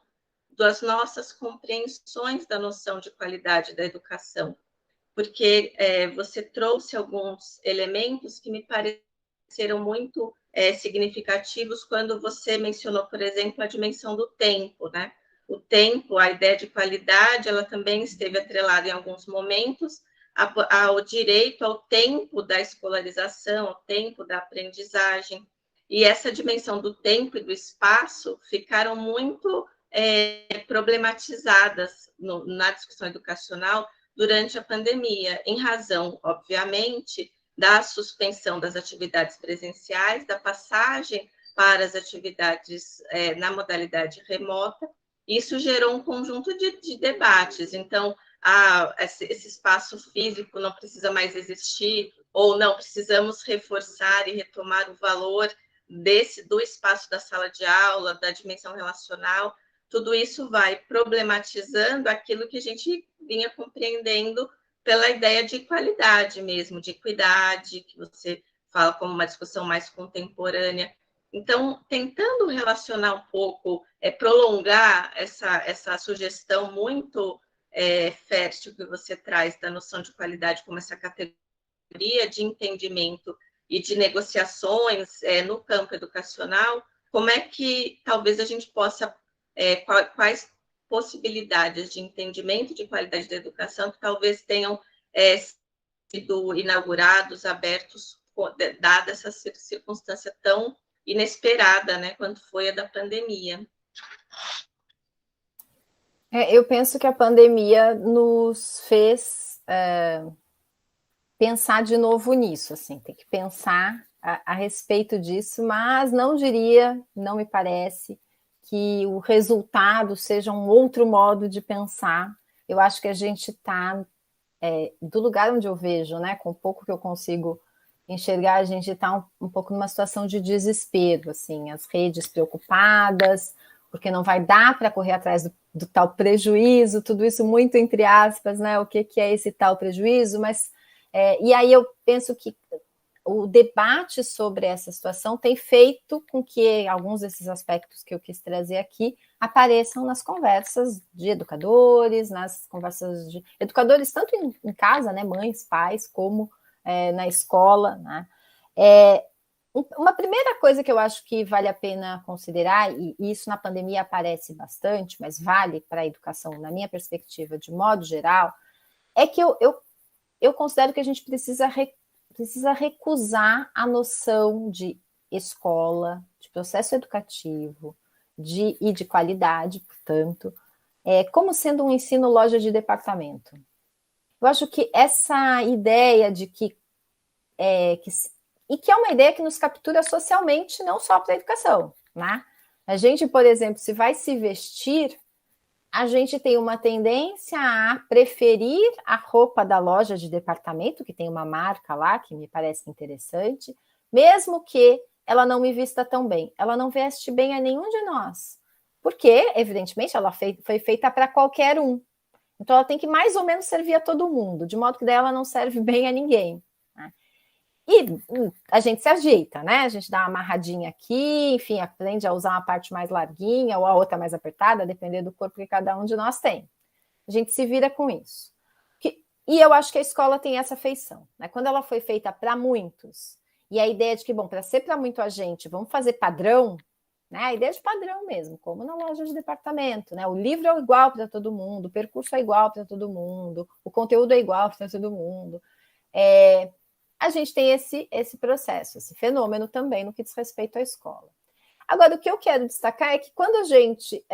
das nossas compreensões da noção de qualidade da educação, porque você trouxe alguns elementos que me pareceram muito significativos quando você mencionou, por exemplo, a dimensão do tempo, né? O tempo, a ideia de qualidade, ela também esteve atrelada em alguns momentos ao direito ao tempo da escolarização, ao tempo da aprendizagem, e essa dimensão do tempo e do espaço ficaram muito problematizadas na discussão educacional durante a pandemia, em razão, obviamente, da suspensão das atividades presenciais, da passagem para as atividades na modalidade remota. Isso gerou um conjunto de debates. Então, esse espaço físico não precisa mais existir, ou não, precisamos reforçar e retomar o valor do espaço da sala de aula, da dimensão relacional. Tudo isso vai problematizando aquilo que a gente vinha compreendendo pela ideia de qualidade mesmo, de equidade, que você fala como uma discussão mais contemporânea. Então, tentando relacionar um pouco, prolongar essa sugestão muito fértil que você traz da noção de qualidade como essa categoria de entendimento e de negociações no campo educacional, como é que talvez a gente possa quais possibilidades de entendimento de qualidade da educação que talvez tenham sido inaugurados, abertos, dada essa circunstância tão inesperada, né, quanto foi a da pandemia. Eu penso que a pandemia nos fez pensar de novo nisso, assim, tem que pensar a respeito disso, mas não me parece que o resultado seja um outro modo de pensar. Eu acho que a gente está, do lugar onde eu vejo, né, com o pouco que eu consigo enxergar, a gente está um pouco numa situação de desespero, assim, as redes preocupadas, porque não vai dar para correr atrás do tal prejuízo, tudo isso muito entre aspas, né, o que é esse tal prejuízo, mas e aí eu penso que o debate sobre essa situação tem feito com que alguns desses aspectos que eu quis trazer aqui apareçam nas conversas de educadores, nas conversas de educadores tanto em casa, né, mães, pais, como na escola, né? Uma primeira coisa que eu acho que vale a pena considerar, e isso na pandemia aparece bastante, mas vale para a educação, na minha perspectiva, de modo geral, é que eu considero que a gente precisa recusar a noção de escola, de processo educativo e de qualidade, portanto, como sendo um ensino loja de departamento. Eu acho que essa ideia de que é uma ideia que nos captura socialmente, não só para a educação, né? A gente, por exemplo, se vai se vestir, a gente tem uma tendência a preferir a roupa da loja de departamento, que tem uma marca lá, que me parece interessante, mesmo que ela não me vista tão bem. Ela não veste bem a nenhum de nós, porque, evidentemente, ela foi feita para qualquer um. Então, ela tem que mais ou menos servir a todo mundo, de modo que daí ela não serve bem a ninguém. Né? E a gente se ajeita, né? A gente dá uma amarradinha aqui, enfim, aprende a usar uma parte mais larguinha ou a outra mais apertada, dependendo do corpo que cada um de nós tem. A gente se vira com isso. E eu acho que a escola tem essa feição, né? Quando ela foi feita para muitos, e a ideia de que, bom, para ser para muita gente, vamos fazer padrão, né? A ideia de padrão mesmo, como na loja de departamento, né? O livro é igual para todo mundo, o percurso é igual para todo mundo, o conteúdo é igual para todo mundo. A gente tem esse processo, esse fenômeno também no que diz respeito à escola. Agora, o que eu quero destacar é que quando a gente...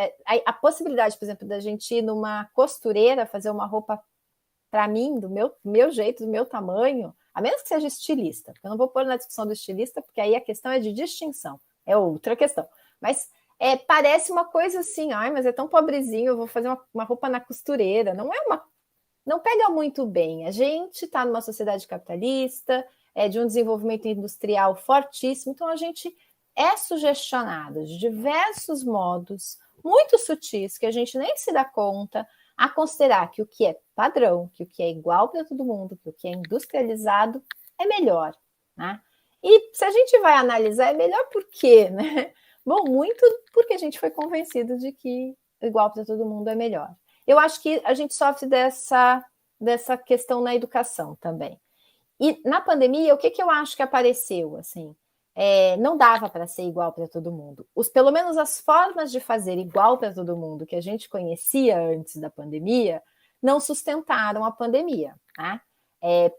a possibilidade, por exemplo, da gente ir numa costureira fazer uma roupa para mim, do meu jeito, do meu tamanho, a menos que seja estilista, porque eu não vou pôr na discussão do estilista, porque aí a questão é de distinção, é outra questão. Mas parece uma coisa assim, ai, mas é tão pobrezinho, eu vou fazer uma roupa na costureira. Não pega muito bem. A gente está numa sociedade capitalista, de um desenvolvimento industrial fortíssimo, então a gente é sugestionado de diversos modos, muito sutis, que a gente nem se dá conta, a considerar que o que é padrão, que o que é igual para todo mundo, que o que é industrializado é melhor, né? E se a gente vai analisar, é melhor por quê, né? Bom, muito porque a gente foi convencido de que igual para todo mundo é melhor. Eu acho que a gente sofre dessa questão na educação também. E na pandemia, o que eu acho que apareceu? Assim, não dava para ser igual para todo mundo. Pelo menos as formas de fazer igual para todo mundo que a gente conhecia antes da pandemia não sustentaram a pandemia, né?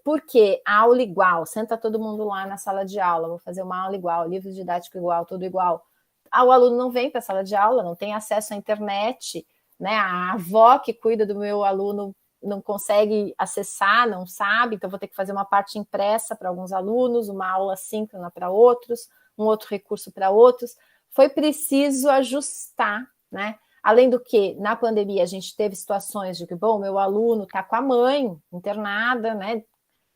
Porque a aula igual, senta todo mundo lá na sala de aula, vou fazer uma aula igual, livro didático igual, tudo igual. O aluno não vem para a sala de aula, não tem acesso à internet, né? A avó que cuida do meu aluno não consegue acessar, não sabe, então vou ter que fazer uma parte impressa para alguns alunos, uma aula síncrona para outros, um outro recurso para outros. Foi preciso ajustar, né? Além do que, na pandemia, a gente teve situações de que, bom, meu aluno está com a mãe internada, né?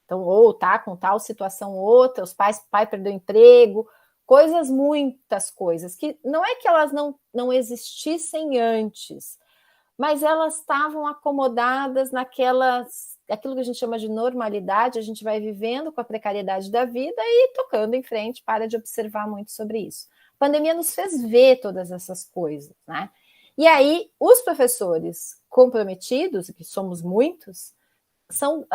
Então, ou está com tal situação ou outra, o pai perdeu o emprego, muitas coisas, que não é que elas não existissem antes, mas elas estavam acomodadas aquilo que a gente chama de normalidade, a gente vai vivendo com a precariedade da vida e tocando em frente, para de observar muito sobre isso. A pandemia nos fez ver todas essas coisas, né? E aí, os professores comprometidos, que somos muitos, são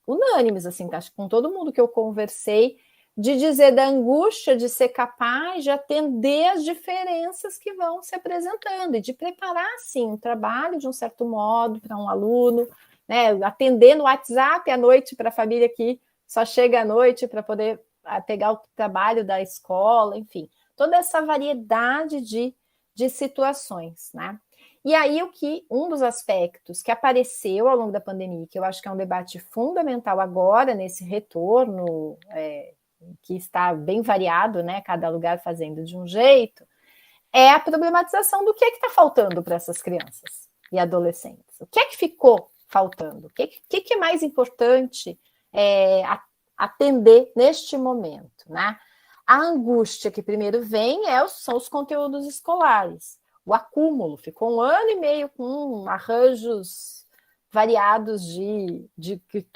unânimes, assim, acho que com todo mundo que eu conversei, de dizer da angústia de ser capaz de atender as diferenças que vão se apresentando e de preparar, sim, um trabalho de um certo modo para um aluno, né? Atender no WhatsApp à noite para a família que só chega à noite para poder pegar o trabalho da escola, enfim, toda essa variedade de situações, né? E aí um dos aspectos que apareceu ao longo da pandemia, que eu acho que é um debate fundamental agora, nesse retorno que está bem variado, né? Cada lugar fazendo de um jeito, é a problematização do que está faltando para essas crianças e adolescentes. O que é que ficou faltando? O que é mais importante atender neste momento, né? A angústia que primeiro vem são os conteúdos escolares. O acúmulo, ficou 1 ano e meio com arranjos variados de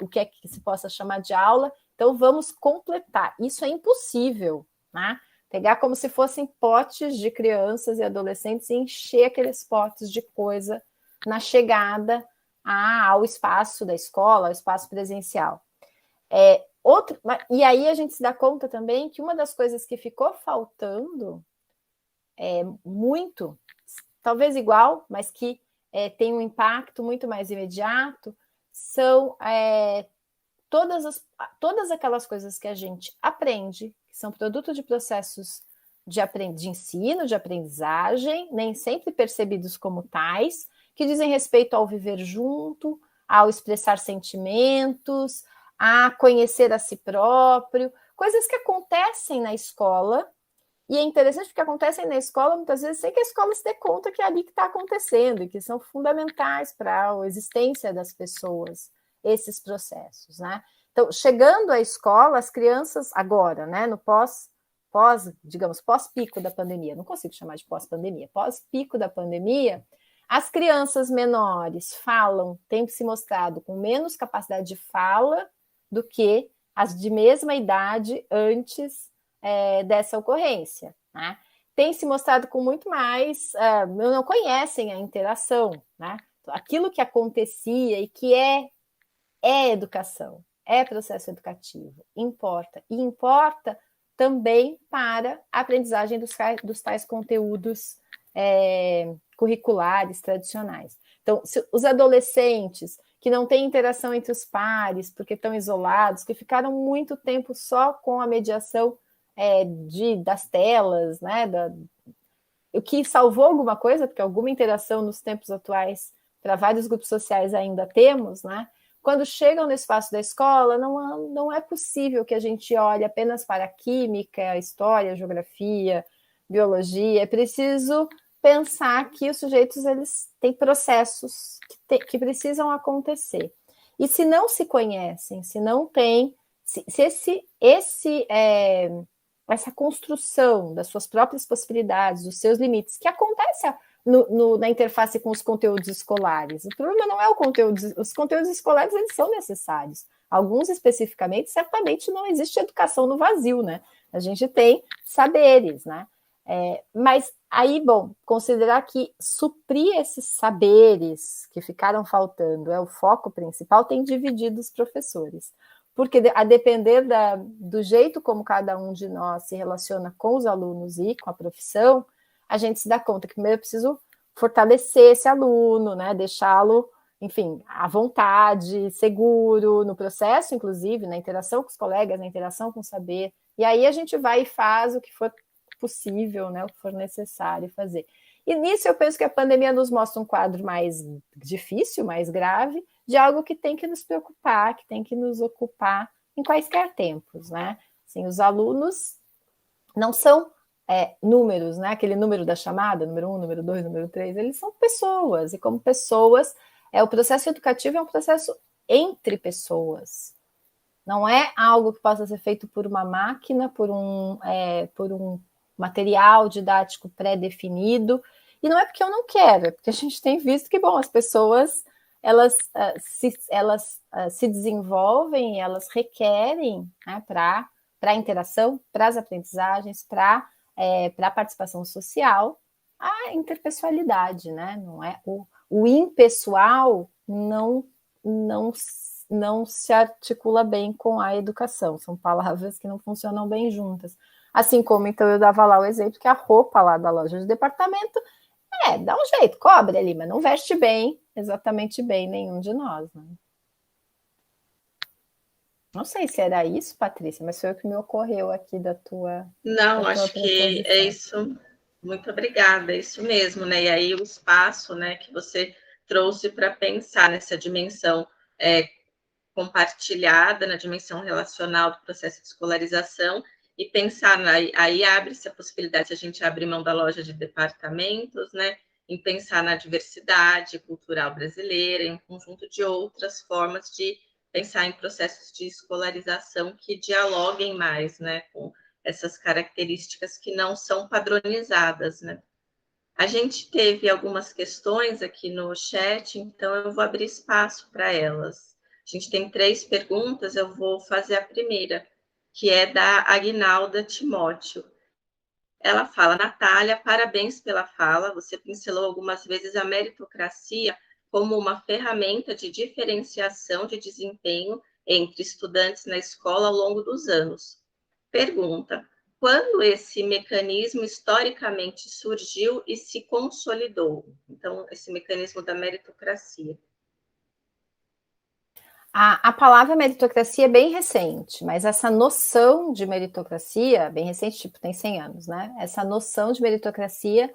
o que é que se possa chamar de aula. Então, vamos completar. Isso é impossível, né? Pegar como se fossem potes de crianças e adolescentes e encher aqueles potes de coisa na chegada ao espaço da escola, ao espaço presencial. E aí a gente se dá conta também que uma das coisas que ficou faltando muito, talvez igual, mas que tem um impacto muito mais imediato, são todas aquelas coisas que a gente aprende, que são produto de processos de ensino, de aprendizagem, nem sempre percebidos como tais, que dizem respeito ao viver junto, ao expressar sentimentos, a conhecer a si próprio, coisas que acontecem na escola, e é interessante porque acontecem na escola muitas vezes sem que a escola se dê conta que é ali que está acontecendo, e que são fundamentais para a existência das pessoas, esses processos, né? Então, chegando à escola, as crianças agora, né, no pós-pico da pandemia, não consigo chamar de pós-pandemia, pós-pico da pandemia, as crianças menores tem se mostrado com menos capacidade de fala do que as de mesma idade antes dessa ocorrência, né? Tem se mostrado com muito mais, não conhecem a interação, né? Aquilo que acontecia e que é educação, é processo educativo, importa. E importa também para a aprendizagem dos tais conteúdos curriculares tradicionais. Então, os adolescentes que não têm interação entre os pares, porque estão isolados, que ficaram muito tempo só com a mediação das telas, né? O que salvou alguma coisa, porque alguma interação nos tempos atuais para vários grupos sociais ainda temos, né? Quando chegam no espaço da escola, não é possível que a gente olhe apenas para a química, a história, a geografia, biologia. É preciso pensar que os sujeitos eles têm processos que precisam acontecer. E se não se conhecem, se não tem, se essa construção das suas próprias possibilidades, dos seus limites, que acontece na interface com os conteúdos escolares. O problema não é o conteúdo, os conteúdos escolares eles são necessários. Alguns especificamente, certamente não existe educação no vazio, né? A gente tem saberes, né? Mas aí, bom, considerar que suprir esses saberes que ficaram faltando é o foco principal, tem dividido os professores. Porque a depender do jeito como cada um de nós se relaciona com os alunos e com a profissão, a gente se dá conta que primeiro eu preciso fortalecer esse aluno, né? Deixá-lo, enfim, à vontade, seguro, no processo, inclusive, na interação com os colegas, na interação com o saber. E aí a gente vai e faz o que for possível, né? O que for necessário fazer. E nisso eu penso que a pandemia nos mostra um quadro mais difícil, mais grave, de algo que tem que nos preocupar, que tem que nos ocupar em quaisquer tempos, né? Assim, os alunos não são números, né? Aquele número da chamada, número 1, número 2, número 3, eles são pessoas, e como pessoas, o processo educativo é um processo entre pessoas. Não é algo que possa ser feito por uma máquina, por um material didático pré-definido, e não é porque eu não quero, é porque a gente tem visto que, bom, as pessoas, elas se desenvolvem, elas requerem, né, para a interação, para as aprendizagens, para a participação social, a interpessoalidade, né? Não é o impessoal não se articula bem com a educação, são palavras que não funcionam bem juntas. Assim como, então, eu dava lá o exemplo que a roupa lá da loja de departamento, dá um jeito, cobre ali, mas não veste bem, exatamente bem, nenhum de nós, né? Não sei se era isso, Patrícia, mas foi o que me ocorreu aqui da tua Não, acho que é proposição. isso. Muito obrigada, é isso mesmo, né? E aí o espaço, né, que você trouxe para pensar nessa dimensão compartilhada, na dimensão relacional do processo de escolarização, e pensar, aí abre-se a possibilidade, se a gente abre mão da loja de departamentos, né, em pensar na diversidade cultural brasileira, em um conjunto de outras formas de pensar em processos de escolarização que dialoguem mais, né, com essas características que não são padronizadas, né. A gente teve algumas questões aqui no chat, então eu vou abrir espaço para elas. A gente tem 3 perguntas, eu vou fazer a primeira, que é da Aguinalda Timóteo. Ela fala: Natália, parabéns pela fala, você pincelou algumas vezes a meritocracia como uma ferramenta de diferenciação de desempenho entre estudantes na escola ao longo dos anos. Pergunta: quando esse mecanismo historicamente surgiu e se consolidou? Então, esse mecanismo da meritocracia. A palavra meritocracia é bem recente, mas essa noção de meritocracia, bem recente, tipo, tem 100 anos, né? Essa noção de meritocracia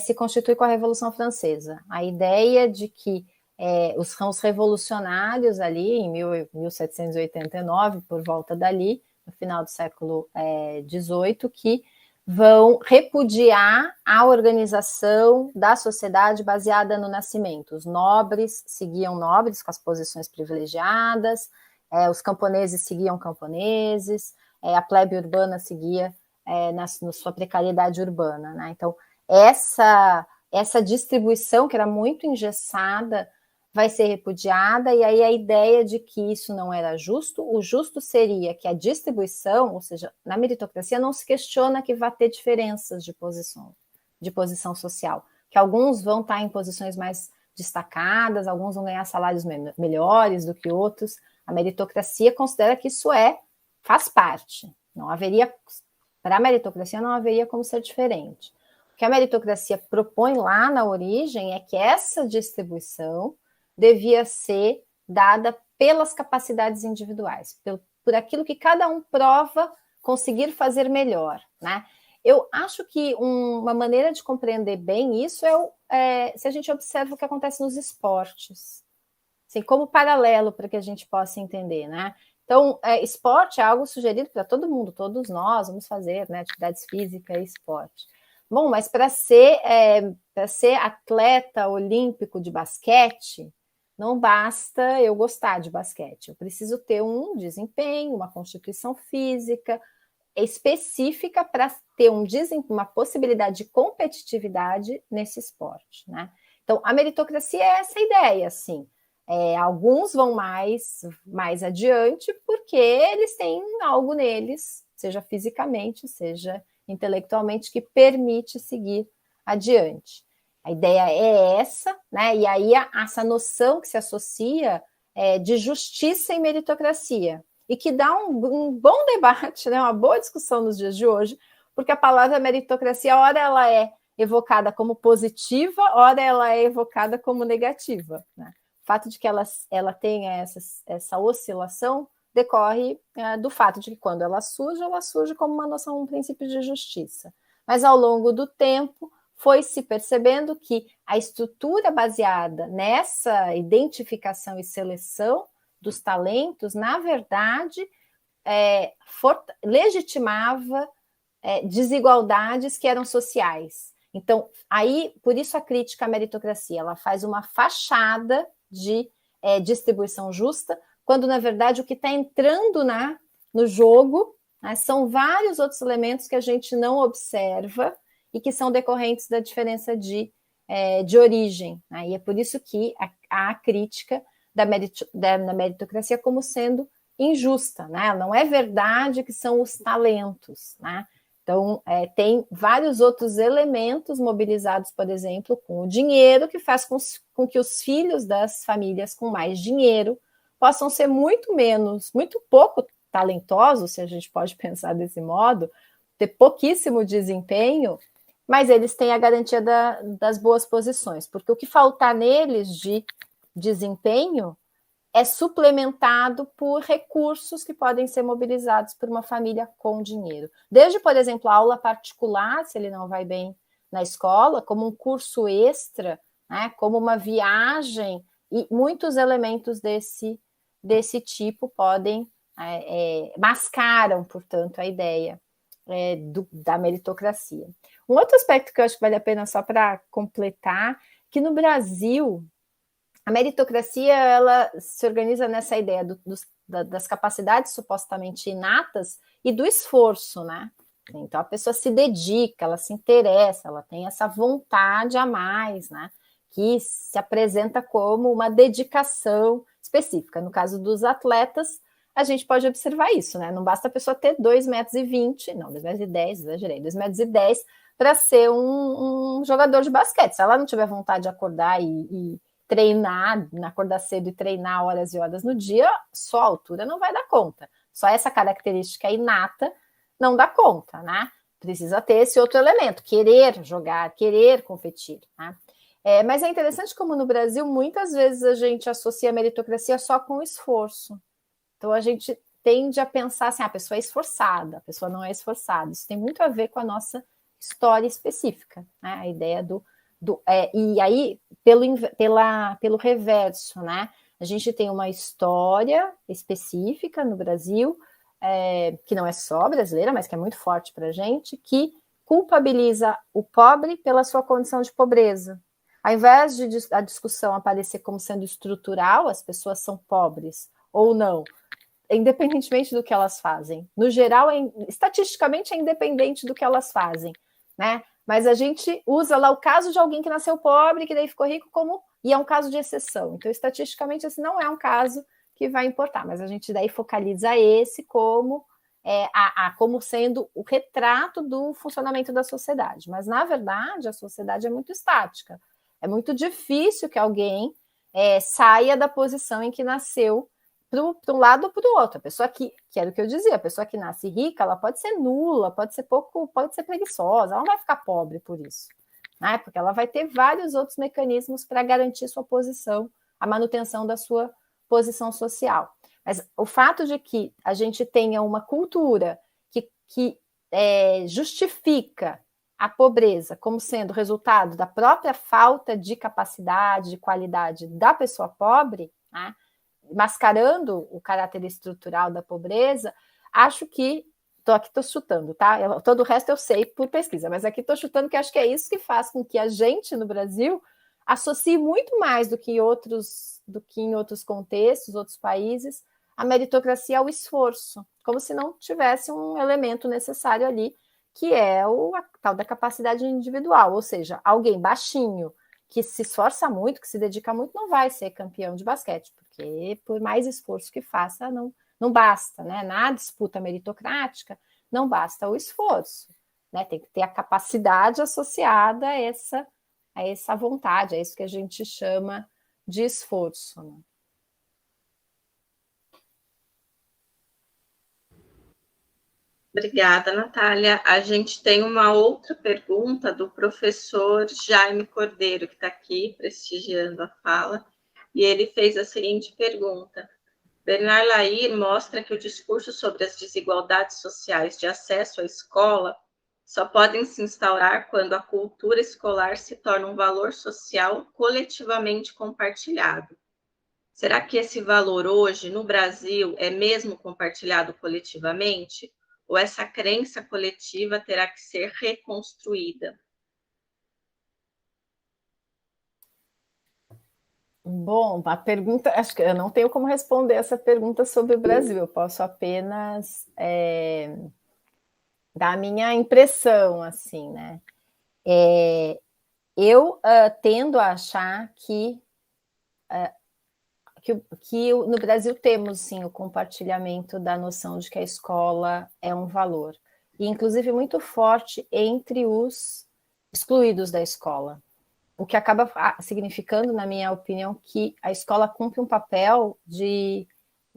se constitui com a Revolução Francesa. A ideia de que os revolucionários ali, em 1789, por volta dali, no final do século XVIII, que vão repudiar a organização da sociedade baseada no nascimento. Os nobres seguiam nobres com as posições privilegiadas, os camponeses seguiam camponeses, a plebe urbana seguia na sua precariedade urbana, né? Então, essa distribuição que era muito engessada vai ser repudiada, e aí a ideia de que isso não era justo, o justo seria que a distribuição, ou seja, na meritocracia não se questiona que vai ter diferenças de posição social, que alguns vão estar em posições mais destacadas, alguns vão ganhar salários melhores do que outros. A meritocracia considera que isso faz parte. Não haveria, para a meritocracia não haveria como ser diferente. O que a meritocracia propõe lá na origem é que essa distribuição devia ser dada pelas capacidades individuais, por aquilo que cada um prova conseguir fazer melhor, né? Eu acho que uma maneira de compreender bem isso se a gente observa o que acontece nos esportes, assim, como paralelo para que a gente possa entender, né? Então, esporte é algo sugerido para todo mundo, todos nós vamos fazer, né? Atividades físicas e esporte. Bom, mas para ser atleta olímpico de basquete, não basta eu gostar de basquete, eu preciso ter um desempenho, uma constituição física específica para ter uma possibilidade de competitividade nesse esporte, né? Então, a meritocracia é essa ideia, assim. Alguns vão mais adiante porque eles têm algo neles, seja fisicamente, seja intelectualmente, que permite seguir adiante. A ideia é essa, né? E aí essa noção que se associa de justiça e meritocracia, e que dá um bom debate, né? Uma boa discussão nos dias de hoje, porque a palavra meritocracia, ora ela é evocada como positiva, ora ela é evocada como negativa, né? O fato de que ela tenha essa oscilação decorre do fato de que quando ela surge como uma noção, um princípio de justiça. Mas ao longo do tempo foi se percebendo que a estrutura baseada nessa identificação e seleção dos talentos, na verdade, legitimava desigualdades que eram sociais. Então, aí, por isso a crítica à meritocracia, ela faz uma fachada de distribuição justa, quando, na verdade, o que está entrando no jogo, né, são vários outros elementos que a gente não observa e que são decorrentes da diferença de origem. Né? E é por isso que há a crítica da meritocracia como sendo injusta. Né? Não é verdade que são os talentos. Né? Então, tem vários outros elementos mobilizados, por exemplo, com o dinheiro, que faz com que os filhos das famílias com mais dinheiro possam ser muito pouco talentosos, se a gente pode pensar desse modo, ter pouquíssimo desempenho, mas eles têm a garantia das boas posições, porque o que faltar neles de desempenho é suplementado por recursos que podem ser mobilizados por uma família com dinheiro. Desde, por exemplo, a aula particular, se ele não vai bem na escola, como um curso extra, né, como uma viagem, e muitos elementos desse tipo mascaram, portanto, a ideia da meritocracia. Um outro aspecto que eu acho que vale a pena só para completar, que no Brasil a meritocracia ela se organiza nessa ideia das capacidades supostamente inatas e do esforço, né? Então a pessoa se dedica, ela se interessa, ela tem essa vontade a mais, né? Que se apresenta como uma dedicação específica. No caso dos atletas, a gente pode observar isso, né? Não basta a pessoa ter 2,20 m, não, 2,10 m, exagerei, 2,10 m para ser um jogador de basquete. Se ela não tiver vontade de acordar e treinar, acordar cedo e treinar horas e horas no dia, só a altura não vai dar conta. Só essa característica inata não dá conta, né? Precisa ter esse outro elemento, querer jogar, querer competir, né? Mas é interessante como no Brasil, muitas vezes a gente associa a meritocracia só com o esforço. Então, a gente tende a pensar assim, a pessoa é esforçada, a pessoa não é esforçada. Isso tem muito a ver com a nossa história específica, né? A ideia e aí, pelo reverso, né? A gente tem uma história específica no Brasil, que não é só brasileira, mas que é muito forte para a gente, que culpabiliza o pobre pela sua condição de pobreza. Ao invés de a discussão aparecer como sendo estrutural, as pessoas são pobres ou não, independentemente do que elas fazem. No geral, estatisticamente, é independente do que elas fazem, né? Mas a gente usa lá o caso de alguém que nasceu pobre, que daí ficou rico, como e é um caso de exceção. Então, estatisticamente, esse não é um caso que vai importar, mas a gente daí focaliza esse como, como sendo o retrato do funcionamento da sociedade. Mas, na verdade, a sociedade é muito estática. É muito difícil que alguém saia da posição em que nasceu para um lado ou para o outro. A pessoa que era o que eu dizia, a pessoa que nasce rica, ela pode ser nula, pode ser preguiçosa, ela não vai ficar pobre por isso, né? Porque ela vai ter vários outros mecanismos para garantir sua posição, a manutenção da sua posição social. Mas o fato de que a gente tenha uma cultura que justifica a pobreza como sendo resultado da própria falta de capacidade, de qualidade da pessoa pobre, né, mascarando o caráter estrutural da pobreza, acho que estou chutando, tá? Todo o resto eu sei por pesquisa, mas aqui estou chutando que acho que é isso que faz com que a gente no Brasil associe muito mais do que em outros contextos, outros países, a meritocracia ao esforço, como se não tivesse um elemento necessário ali, que é a tal da capacidade individual, ou seja, alguém baixinho, que se esforça muito, que se dedica muito, não vai ser campeão de basquete, porque por mais esforço que faça, não basta, né? Na disputa meritocrática, não basta o esforço, né? Tem que ter a capacidade associada a essa vontade, é isso que a gente chama de esforço, né? Obrigada, Natália. A gente tem uma outra pergunta do professor Jaime Cordeiro, que está aqui prestigiando a fala, e ele fez a seguinte pergunta: Bernard Lahire mostra que o discurso sobre as desigualdades sociais de acesso à escola só podem se instaurar quando a cultura escolar se torna um valor social coletivamente compartilhado. Será que esse valor hoje, no Brasil, é mesmo compartilhado coletivamente? Ou essa crença coletiva terá que ser reconstruída? Bom, a pergunta, acho que eu não tenho como responder essa pergunta sobre o Brasil, eu posso apenas dar a minha impressão, assim, né? Eu tendo a achar que no Brasil temos, sim, o compartilhamento da noção de que a escola é um valor, e inclusive muito forte entre os excluídos da escola, o que acaba significando, na minha opinião, que a escola cumpre um papel de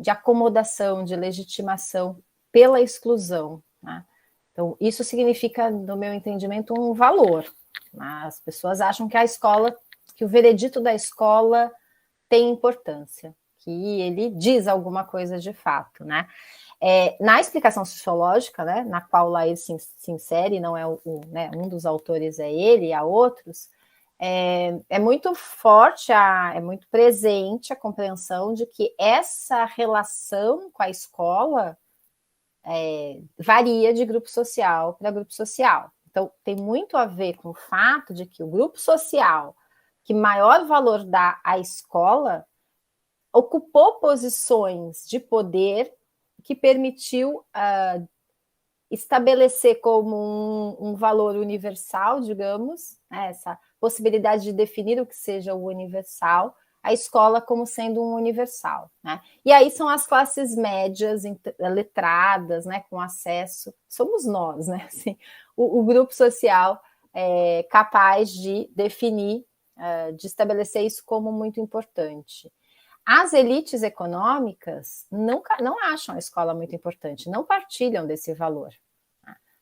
acomodação, de legitimação pela exclusão, né? Então, isso significa, no meu entendimento, um valor. As pessoas acham que a escola, que o veredito da escola tem importância, que ele diz alguma coisa de fato, né? Na explicação sociológica, né, na qual Lahire se insere, não é né, um dos autores é ele, há outros, é muito forte, é muito presente a compreensão de que essa relação com a escola varia de grupo social para grupo social. Então, tem muito a ver com o fato de que o grupo social que maior valor dá à escola ocupou posições de poder que permitiu estabelecer como um valor universal, digamos, né, essa possibilidade de definir o que seja o universal, a escola como sendo um universal, né? E aí são as classes médias, letradas, né, com acesso, somos nós, né? Assim, o grupo social capaz de definir, de estabelecer isso como muito importante. As elites econômicas não acham a escola muito importante, não partilham desse valor.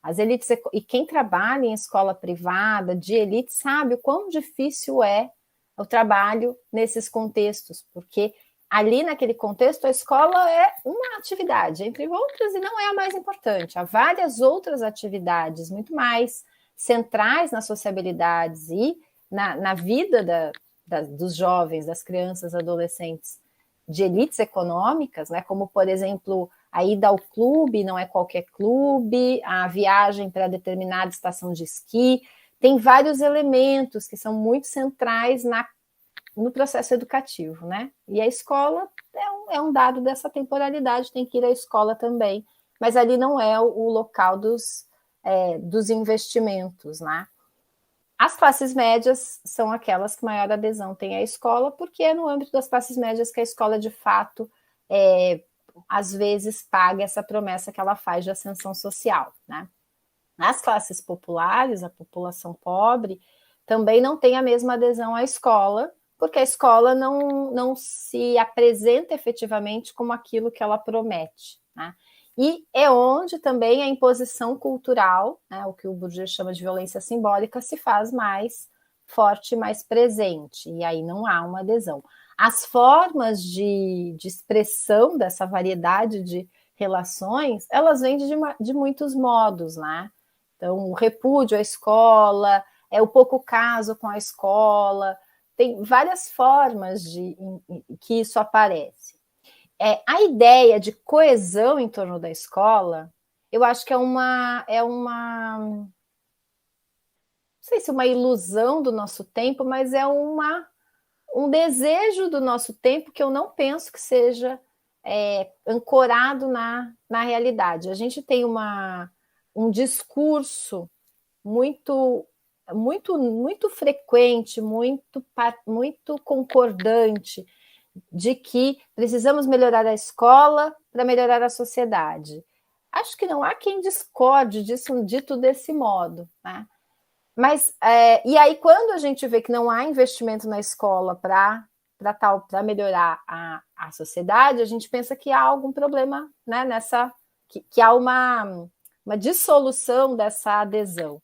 As elites, e quem trabalha em escola privada, de elite, sabe o quão difícil é o trabalho nesses contextos, porque ali naquele contexto a escola é uma atividade, entre outras, e não é a mais importante. Há várias outras atividades muito mais centrais nas sociabilidades e na vida dos jovens, das crianças, adolescentes, de elites econômicas, né, como, por exemplo, a ida ao clube, não é qualquer clube, a viagem para determinada estação de esqui, tem vários elementos que são muito centrais no processo educativo, né? E a escola é um dado dessa temporalidade, tem que ir à escola também, mas ali não é o local dos investimentos, né? As classes médias são aquelas que maior adesão tem à escola, porque é no âmbito das classes médias que a escola, de fato, às vezes paga essa promessa que ela faz de ascensão social, né? As classes populares, a população pobre, também não tem a mesma adesão à escola, porque a escola não se apresenta efetivamente como aquilo que ela promete, né? E é onde também a imposição cultural, né, o que o Bourdieu chama de violência simbólica, se faz mais forte, mais presente, e aí não há uma adesão. As formas de expressão dessa variedade de relações, elas vêm de muitos modos, né? Então, o repúdio à escola, o pouco caso com a escola, tem várias formas que isso aparece. A ideia de coesão em torno da escola, eu acho que não sei se uma ilusão do nosso tempo, mas é um desejo do nosso tempo que eu não penso que seja ancorado na realidade. A gente tem um discurso muito muito frequente, muito concordante de que precisamos melhorar a escola para melhorar a sociedade. Acho que não há quem discorde disso, dito desse modo, né? Mas, e aí, quando a gente vê que não há investimento na escola para melhorar a sociedade, a gente pensa que há algum problema, né, que há uma dissolução dessa adesão.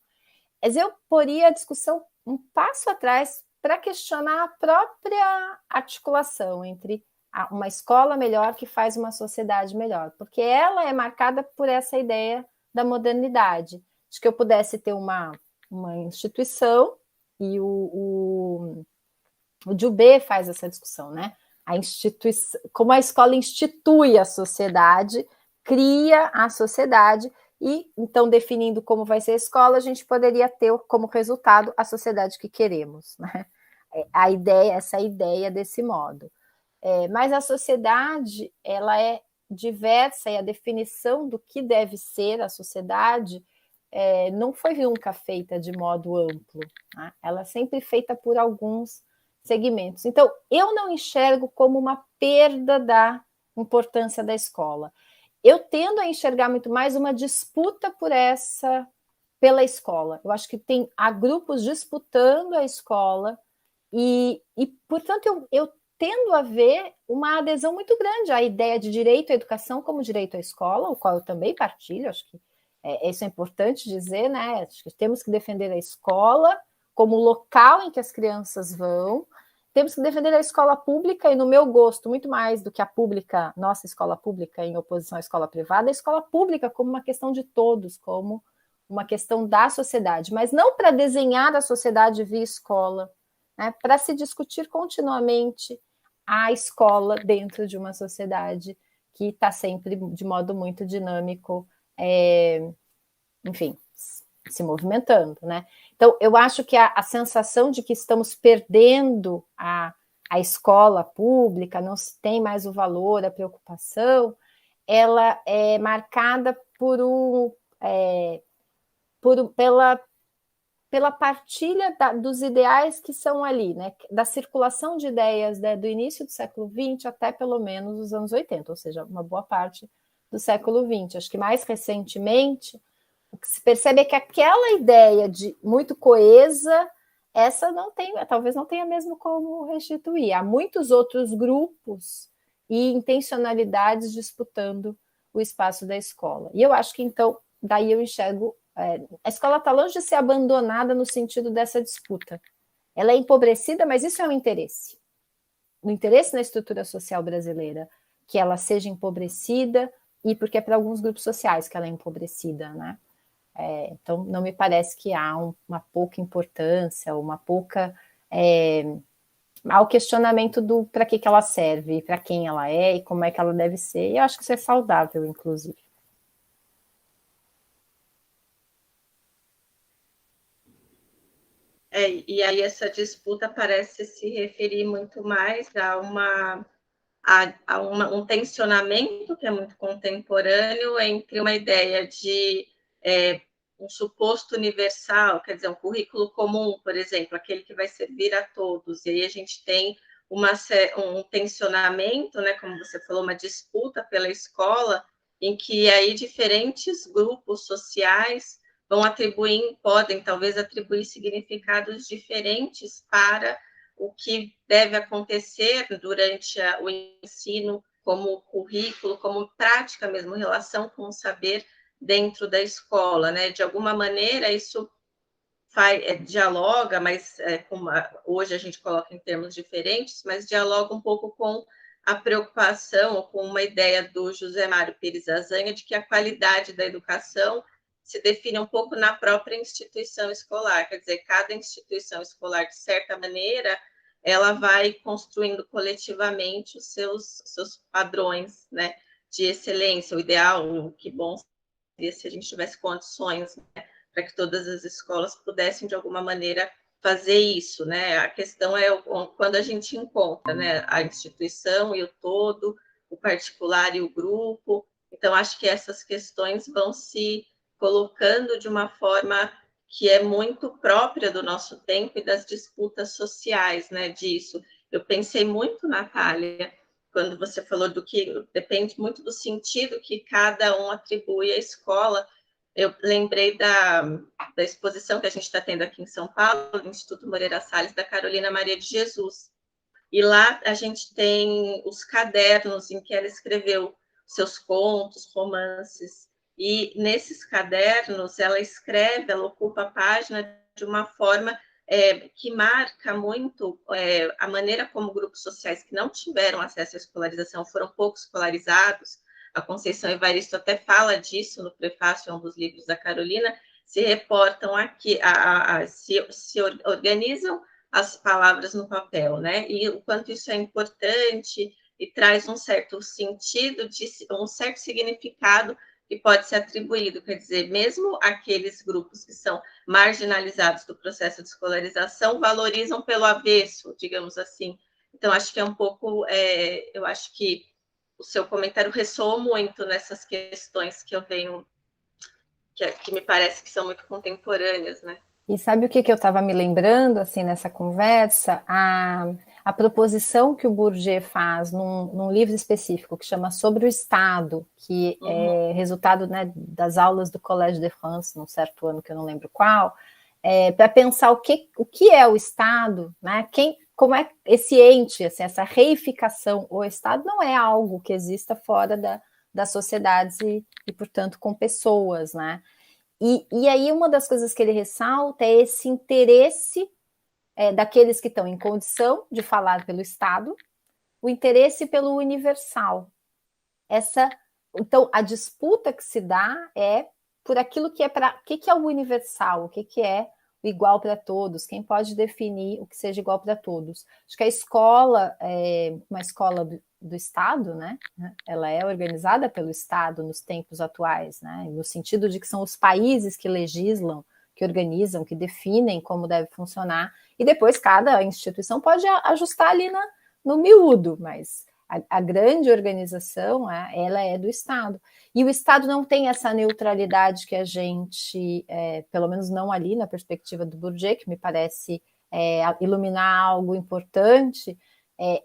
Mas eu poria a discussão um passo atrás para questionar a própria articulação entre uma escola melhor que faz uma sociedade melhor, porque ela é marcada por essa ideia da modernidade, de que eu pudesse ter uma instituição, e o Djoubé faz essa discussão, né? Como a escola institui a sociedade, cria a sociedade, e então, definindo como vai ser a escola, a gente poderia ter como resultado a sociedade que queremos, né? Essa ideia desse modo. Mas a sociedade, ela é diversa, e a definição do que deve ser a sociedade não foi nunca feita de modo amplo, né? Ela é sempre feita por alguns segmentos. Então, eu não enxergo como uma perda da importância da escola. Eu tendo a enxergar muito mais uma disputa pela escola. Eu acho que há grupos disputando a escola e portanto, eu tendo a ver uma adesão muito grande à ideia de direito à educação como direito à escola, o qual eu também partilho. Acho que isso é importante dizer, né? Acho que temos que defender a escola como local em que as crianças vão. Temos que defender a escola pública, e no meu gosto, muito mais do que a pública, nossa escola pública em oposição à escola privada, a escola pública como uma questão de todos, como uma questão da sociedade, mas não para desenhar a sociedade via escola, né? Para se discutir continuamente a escola dentro de uma sociedade que está sempre de modo muito dinâmico, enfim, se movimentando, né? Então, eu acho que a sensação de que estamos perdendo a escola pública, não se tem mais o valor, a preocupação, ela é marcada pela partilha dos ideais que são ali, né? Da circulação de ideias, né? Do início do século XX até pelo menos os anos 80, ou seja, uma boa parte do século XX. Acho que mais recentemente o que se percebe é que aquela ideia de muito coesa, essa talvez não tenha mesmo como restituir. Há muitos outros grupos e intencionalidades disputando o espaço da escola. E eu acho que, então, daí eu enxergo... a escola está longe de ser abandonada no sentido dessa disputa. Ela é empobrecida, mas isso é um interesse. O interesse na estrutura social brasileira, que ela seja empobrecida, e porque é para alguns grupos sociais que ela é empobrecida, né? Então, não me parece que há uma pouca importância, uma pouca... há o questionamento do para que ela serve, para quem ela é e como é que ela deve ser. E eu acho que isso é saudável, inclusive. E aí essa disputa parece se referir muito mais a um tensionamento que é muito contemporâneo entre uma ideia de um suposto universal, quer dizer, um currículo comum, por exemplo, aquele que vai servir a todos, e aí a gente tem um tensionamento, né, como você falou, uma disputa pela escola, em que aí diferentes grupos sociais vão atribuir, podem talvez atribuir significados diferentes para o que deve acontecer durante o ensino, como currículo, como prática mesmo, relação com o saber dentro da escola, né? De alguma maneira, isso dialoga, mas hoje a gente coloca em termos diferentes, mas dialoga um pouco com a preocupação, ou com uma ideia do José Mário Pires Azanha, de que a qualidade da educação se define um pouco na própria instituição escolar, quer dizer, cada instituição escolar, de certa maneira, ela vai construindo coletivamente os seus padrões, né, de excelência, o ideal, o que bom seria se a gente tivesse condições, né, para que todas as escolas pudessem, de alguma maneira, fazer isso, né? A questão é quando a gente encontra, né, a instituição e o todo, o particular e o grupo. Então, acho que essas questões vão se colocando de uma forma que é muito própria do nosso tempo e das disputas sociais, né, disso. Eu pensei muito, Natália, quando você falou do que depende muito do sentido que cada um atribui à escola. Eu lembrei da exposição que a gente está tendo aqui em São Paulo, do Instituto Moreira Salles, da Carolina Maria de Jesus. E lá a gente tem os cadernos em que ela escreveu seus contos, romances. E nesses cadernos ela escreve, ela ocupa a página de uma forma que marca muito a maneira como grupos sociais que não tiveram acesso à escolarização, foram pouco escolarizados. A Conceição Evaristo até fala disso no prefácio a um dos livros da Carolina, se reportam aqui, se organizam as palavras no papel, né? E o quanto isso é importante e traz um certo sentido, um certo significado que pode ser atribuído, quer dizer, mesmo aqueles grupos que são marginalizados do processo de escolarização valorizam pelo avesso, digamos assim. Então, acho que é um pouco, eu acho que o seu comentário ressoa muito nessas questões que eu venho, que me parece que são muito contemporâneas, né? E sabe o que eu estava me lembrando, assim, nessa conversa? A proposição que o Bourdieu faz num livro específico que chama Sobre o Estado, que é resultado, né, das aulas do Collège de France, num certo ano que eu não lembro qual, para pensar o que é o Estado, né? Como é esse ente, assim, essa reificação, o Estado não é algo que exista fora das sociedades e, portanto, com pessoas, né? E aí uma das coisas que ele ressalta é esse interesse daqueles que estão em condição de falar pelo Estado, o interesse pelo universal. Então, a disputa que se dá é por aquilo que é o que é o universal, o que é o igual para todos, quem pode definir o que seja igual para todos. Acho que a escola é uma escola do Estado, né? Ela é organizada pelo Estado nos tempos atuais, né? No sentido de que são os países que legislam, que organizam, que definem como deve funcionar, e depois cada instituição pode ajustar ali no miúdo, mas a grande organização, ela é do Estado. E o Estado não tem essa neutralidade que a gente, pelo menos não ali na perspectiva do Bourdieu, que me parece iluminar algo importante,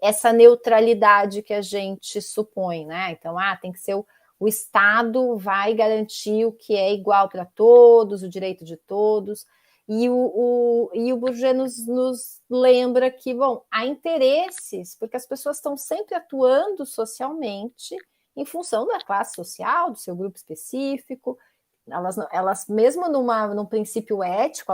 essa neutralidade que a gente supõe, né? Então, tem que ser o Estado vai garantir o que é igual para todos, o direito de todos. E o Bourdieu nos lembra que, bom, há interesses, porque as pessoas estão sempre atuando socialmente em função da classe social, do seu grupo específico. Elas mesmo num princípio ético,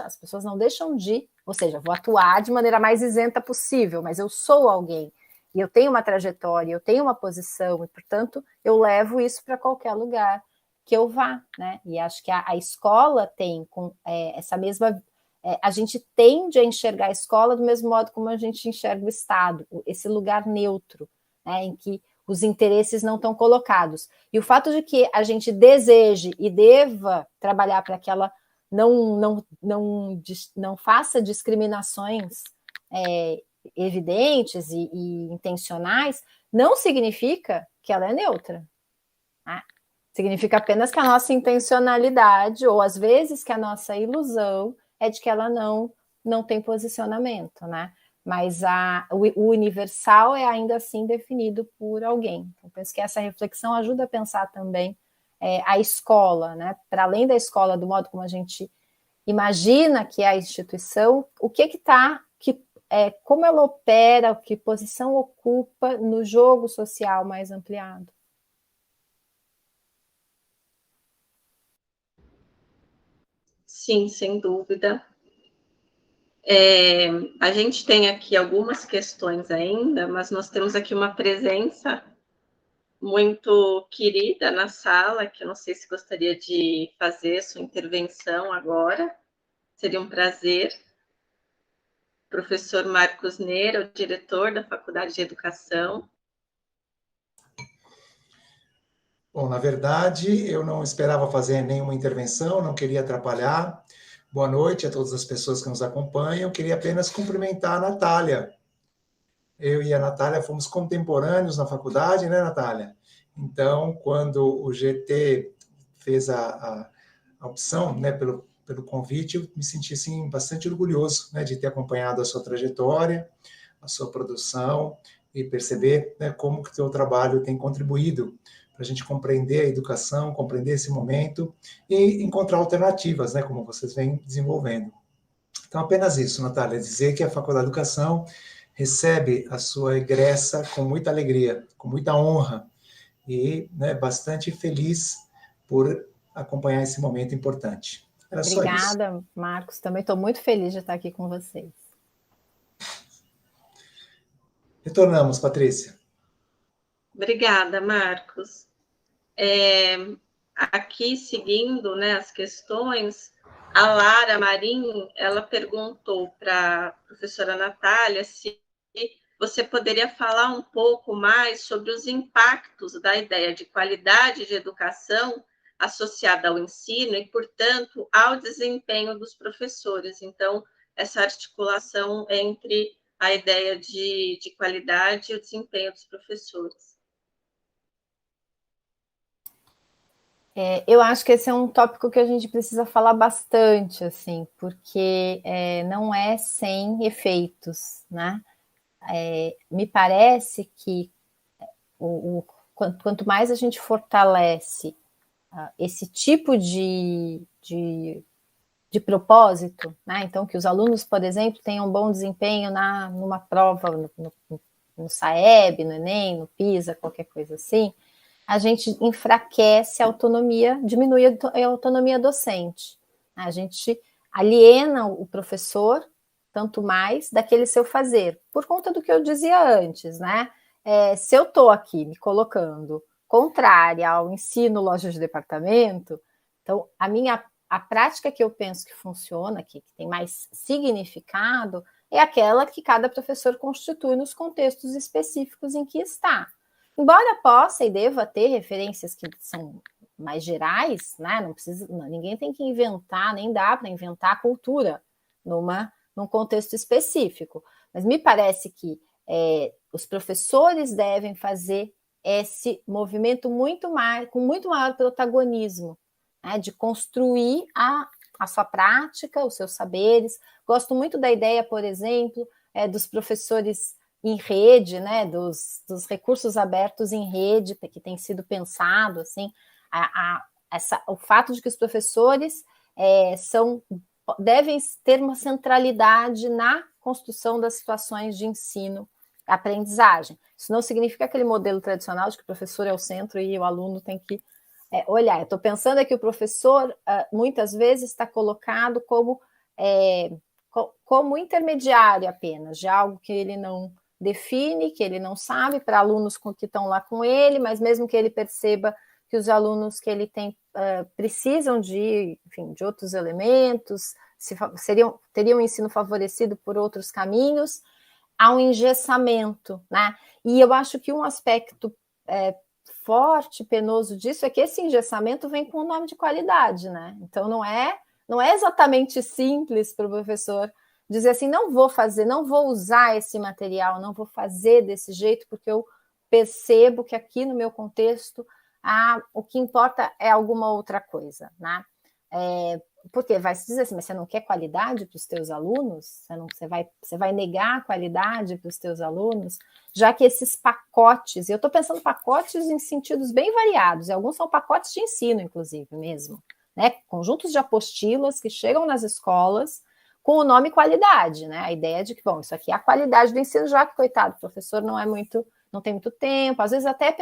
as pessoas não deixam de, ou seja, vou atuar de maneira mais isenta possível, mas eu sou alguém, e eu tenho uma trajetória, eu tenho uma posição, e, portanto, eu levo isso para qualquer lugar que eu vá, né? E acho que a escola tem essa mesma... a gente tende a enxergar a escola do mesmo modo como a gente enxerga o Estado, esse lugar neutro, né, em que os interesses não estão colocados. E o fato de que a gente deseje e deva trabalhar para que ela não faça discriminações evidentes e intencionais, não significa que ela é neutra. Né? Significa apenas que a nossa intencionalidade, ou às vezes que a nossa ilusão, é de que ela não tem posicionamento, né? Mas o universal é ainda assim definido por alguém. Então, penso que essa reflexão ajuda a pensar também a escola, né? Para além da escola, do modo como a gente imagina que é a instituição, o que está, como ela opera, que posição ocupa no jogo social mais ampliado. Sim, sem dúvida. A gente tem aqui algumas questões ainda, mas nós temos aqui uma presença muito querida na sala, que eu não sei se gostaria de fazer sua intervenção agora. Seria um prazer. Professor Marcos Neira, o diretor da Faculdade de Educação. Bom, na verdade, eu não esperava fazer nenhuma intervenção, não queria atrapalhar. Boa noite a todas as pessoas que nos acompanham. Queria apenas cumprimentar a Natália. Eu e a Natália fomos contemporâneos na faculdade, né, Natália? Então, quando o GT fez a opção, né, pelo convite, eu me senti assim, bastante orgulhoso, né, de ter acompanhado a sua trajetória, a sua produção e perceber, né, como que o seu trabalho tem contribuído para a gente compreender a educação, compreender esse momento e encontrar alternativas, né, como vocês vêm desenvolvendo. Então, apenas isso, Natália, dizer que a Faculdade de Educação recebe a sua egressa com muita alegria, com muita honra e, né, bastante feliz por acompanhar esse momento importante. Era só isso. Obrigada, Marcos. Também estou muito feliz de estar aqui com vocês. Retornamos, Patrícia. Obrigada, Marcos. Aqui, seguindo, né, as questões, a Lara Marim, ela perguntou para a professora Natália se você poderia falar um pouco mais sobre os impactos da ideia de qualidade de educação associada ao ensino e, portanto, ao desempenho dos professores. Então, essa articulação entre a ideia de qualidade e o desempenho dos professores. Eu acho que esse é um tópico que a gente precisa falar bastante, assim, porque não é sem efeitos, né? Me parece que quanto mais a gente fortalece esse tipo de propósito, né? Então, que os alunos, por exemplo, tenham um bom desempenho numa prova, no SAEB, no Enem, no PISA, qualquer coisa assim, a gente enfraquece a autonomia, diminui a autonomia docente. A gente aliena o professor, tanto mais, daquele seu fazer, por conta do que eu dizia antes, né? Se eu estou aqui me colocando contrária ao ensino loja de departamento, então a prática que eu penso que funciona, que tem mais significado, é aquela que cada professor constitui nos contextos específicos em que está. Embora possa e deva ter referências que são mais gerais, né? Ninguém tem que inventar, nem dá para inventar a cultura num contexto específico. Mas me parece que os professores devem fazer esse movimento com muito maior protagonismo, né? De construir a sua prática, os seus saberes. Gosto muito da ideia, por exemplo, dos professores em rede, né, dos recursos abertos em rede, que tem sido pensado, assim, o fato de que os professores devem ter uma centralidade na construção das situações de ensino, aprendizagem. Isso não significa aquele modelo tradicional de que o professor é o centro e o aluno tem que olhar. Eu estou pensando que o professor, muitas vezes, está colocado como intermediário apenas, de algo que ele não define, que ele não sabe, para alunos que estão lá com ele, mas mesmo que ele perceba que os alunos que ele tem precisam de outros elementos, teriam um ensino favorecido por outros caminhos, há um engessamento, né? E eu acho que um aspecto forte, penoso disso, é que esse engessamento vem com o nome de qualidade, né? Então não é exatamente simples para o professor dizer assim, não vou usar esse material, não vou fazer desse jeito, porque eu percebo que aqui no meu contexto o que importa é alguma outra coisa, né? Porque vai se dizer assim, mas você não quer qualidade para os teus alunos? Você vai negar a qualidade para os teus alunos? Já que esses pacotes, eu estou pensando pacotes em sentidos bem variados, e alguns são pacotes de ensino, inclusive, mesmo, né? Conjuntos de apostilas que chegam nas escolas com o nome qualidade, né? A ideia de que, bom, isso aqui é a qualidade do ensino, já que, coitado, o professor não tem muito tempo, às vezes até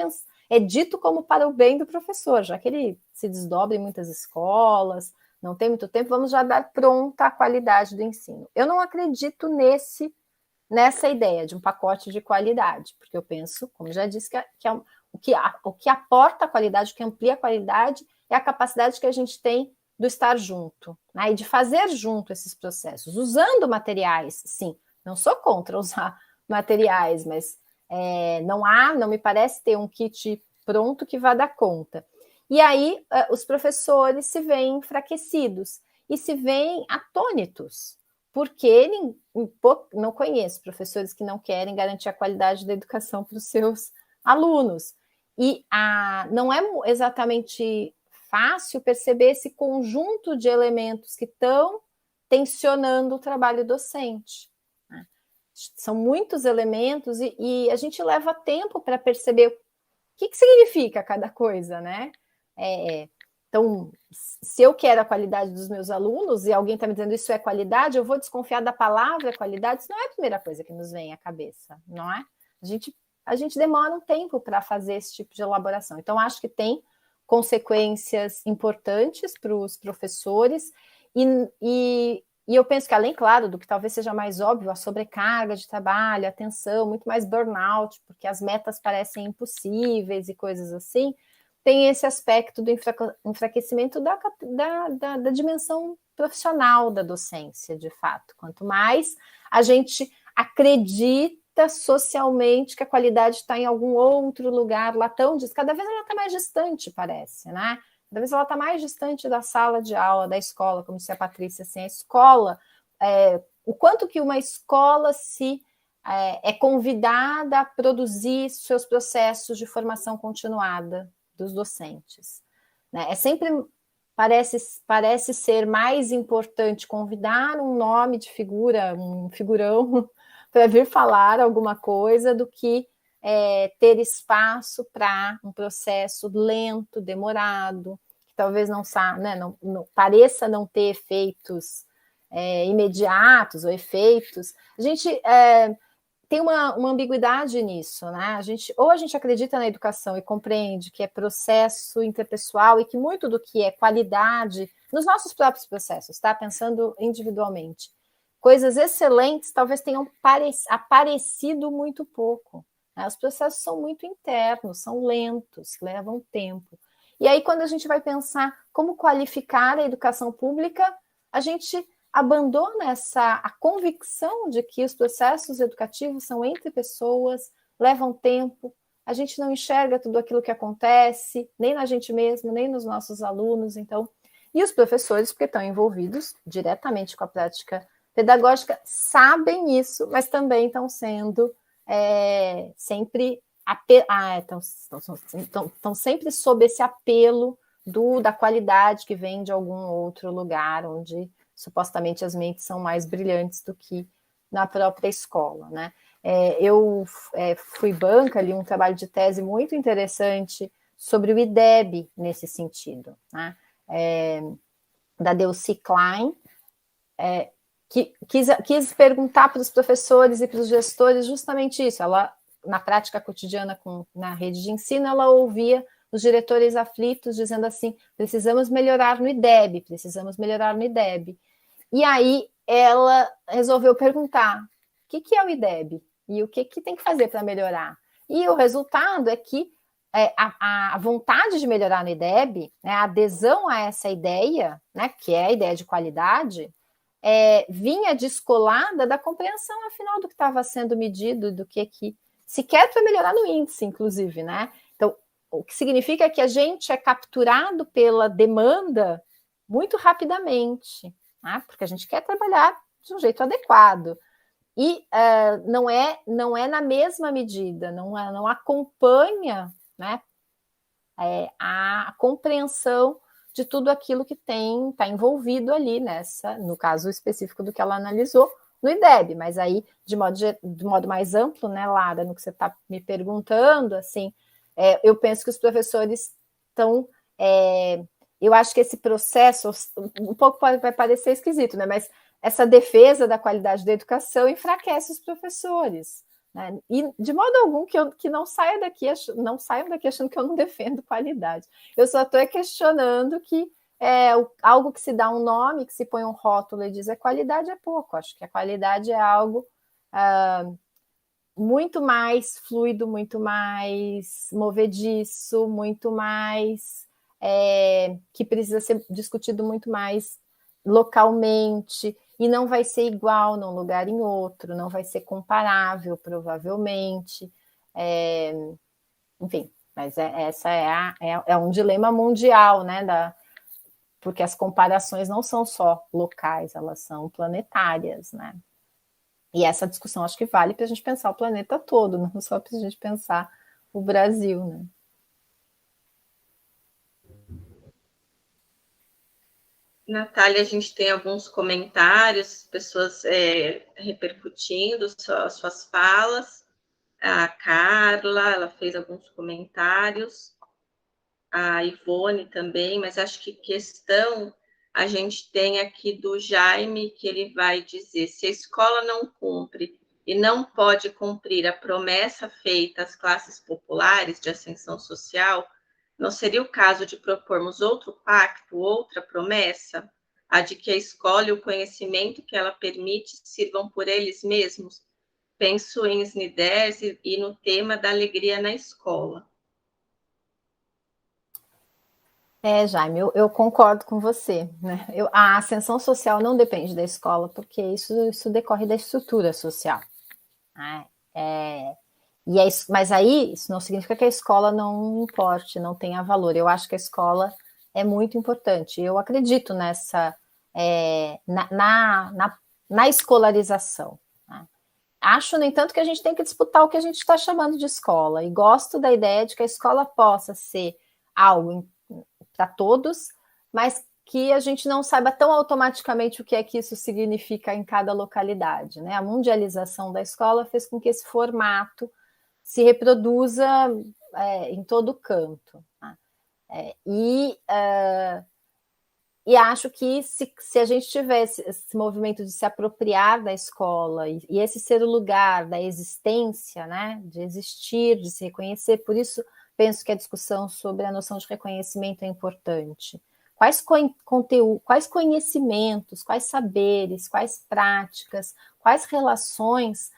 é dito como para o bem do professor, já que ele se desdobra em muitas escolas, não tem muito tempo, vamos já dar pronta a qualidade do ensino. Eu não acredito nessa ideia de um pacote de qualidade, porque eu penso, como já disse, o que aporta a qualidade, o que amplia a qualidade é a capacidade que a gente tem do estar junto, né? E de fazer junto esses processos, usando materiais, sim, não sou contra usar materiais, mas não me parece ter um kit pronto que vá dar conta. E aí os professores se veem enfraquecidos e se veem atônitos, porque não conheço professores que não querem garantir a qualidade da educação para os seus alunos. E não é exatamente fácil perceber esse conjunto de elementos que estão tensionando o trabalho docente. Né? São muitos elementos e a gente leva tempo para perceber o que significa cada coisa, né? Então, se eu quero a qualidade dos meus alunos e alguém está me dizendo isso é qualidade, eu vou desconfiar da palavra qualidade. Isso não é a primeira coisa que nos vem à cabeça, não é? A gente demora um tempo para fazer esse tipo de elaboração. Então, acho que tem consequências importantes para os professores e eu penso que, além, claro, do que talvez seja mais óbvio, a sobrecarga de trabalho, a tensão, muito mais burnout, porque as metas parecem impossíveis e coisas assim, tem esse aspecto do enfraquecimento da dimensão profissional da docência, de fato. Quanto mais a gente acredita socialmente que a qualidade está em algum outro lugar lá cada vez ela está mais distante, parece, né? Cada vez ela está mais distante da sala de aula, da escola, como disse a Patrícia, assim, a escola, o quanto que uma escola é convidada a produzir seus processos de formação continuada dos docentes. Né? Parece ser mais importante convidar um nome de figura, um figurão, para vir falar alguma coisa do que ter espaço para um processo lento, demorado, que talvez não pareça não ter efeitos imediatos ou efeitos. A gente tem uma ambiguidade nisso, né? Ou a gente acredita na educação e compreende que é processo interpessoal e que muito do que é qualidade nos nossos próprios processos, tá? Pensando individualmente. Coisas excelentes talvez tenham aparecido muito pouco. Né? Os processos são muito internos, são lentos, levam tempo. E aí, quando a gente vai pensar como qualificar a educação pública, a gente abandona a convicção de que os processos educativos são entre pessoas, levam tempo, a gente não enxerga tudo aquilo que acontece, nem na gente mesmo, nem nos nossos alunos, então, e os professores, porque estão envolvidos diretamente com a prática pedagógica, sabem isso, mas também estão sendo sempre estão sempre sob esse apelo da qualidade que vem de algum outro lugar, onde supostamente as mentes são mais brilhantes do que na própria escola, né? Eu fui banca ali um trabalho de tese muito interessante sobre o IDEB nesse sentido, né? Da Delcy Klein, que quis perguntar para os professores e para os gestores justamente isso. Ela, na prática cotidiana na rede de ensino, ela ouvia os diretores aflitos dizendo assim, precisamos melhorar no IDEB, precisamos melhorar no IDEB. E aí ela resolveu perguntar, o que é o IDEB? E o que tem que fazer para melhorar? E o resultado é que a vontade de melhorar no IDEB, né, a adesão a essa ideia, né, que é a ideia de qualidade, vinha descolada da compreensão, afinal, do que estava sendo medido, do que sequer para melhorar no índice, inclusive, né? Então, o que significa que a gente é capturado pela demanda muito rapidamente, né? Porque a gente quer trabalhar de um jeito adequado. E não é na mesma medida, não acompanha, né, a compreensão de tudo aquilo que está envolvido ali no caso específico do que ela analisou, no IDEB, mas aí, de modo mais amplo, né, Lara, no que você está me perguntando, assim, eu penso que os professores estão... eu acho que esse processo, um pouco vai parecer esquisito, né, mas essa defesa da qualidade da educação enfraquece os professores, né? E de modo algum que não saiam daqui achando que eu não defendo qualidade. Eu só estou questionando que algo que se dá um nome, que se põe um rótulo e diz qualidade é pouco. Acho que a qualidade é algo muito mais fluido, muito mais movediço, muito mais que precisa ser discutido muito mais localmente, e não vai ser igual num lugar em outro, não vai ser comparável, provavelmente. Enfim, mas essa é um dilema mundial, né? Porque as comparações não são só locais, elas são planetárias, né? E essa discussão acho que vale para a gente pensar o planeta todo, não só para a gente pensar o Brasil, né? Natália, a gente tem alguns comentários, pessoas repercutindo as suas falas. A Carla, ela fez alguns comentários. A Ivone também, mas acho que questão a gente tem aqui do Jaime, que ele vai dizer: se a escola não cumpre e não pode cumprir a promessa feita às classes populares de ascensão social, não seria o caso de propormos outro pacto, outra promessa, a de que a escola e o conhecimento que ela permite sirvam por eles mesmos? Penso em Snider's e no tema da alegria na escola. Jaime, eu concordo com você, né? A ascensão social não depende da escola, porque isso decorre da estrutura social, né? Mas aí isso não significa que a escola não importe, não tenha valor. Eu acho que a escola é muito importante. Eu acredito na escolarização, né? Acho, no entanto, que a gente tem que disputar o que a gente está chamando de escola, e gosto da ideia de que a escola possa ser algo para todos, mas que a gente não saiba tão automaticamente o que é que isso significa em cada localidade, né? A mundialização da escola fez com que esse formato se reproduza em todo canto, né? E acho que se a gente tivesse esse movimento de se apropriar da escola e esse ser o lugar da existência, né, de existir, de se reconhecer, por isso penso que a discussão sobre a noção de reconhecimento é importante. Quais conteúdos, quais conhecimentos, quais saberes, quais práticas, quais relações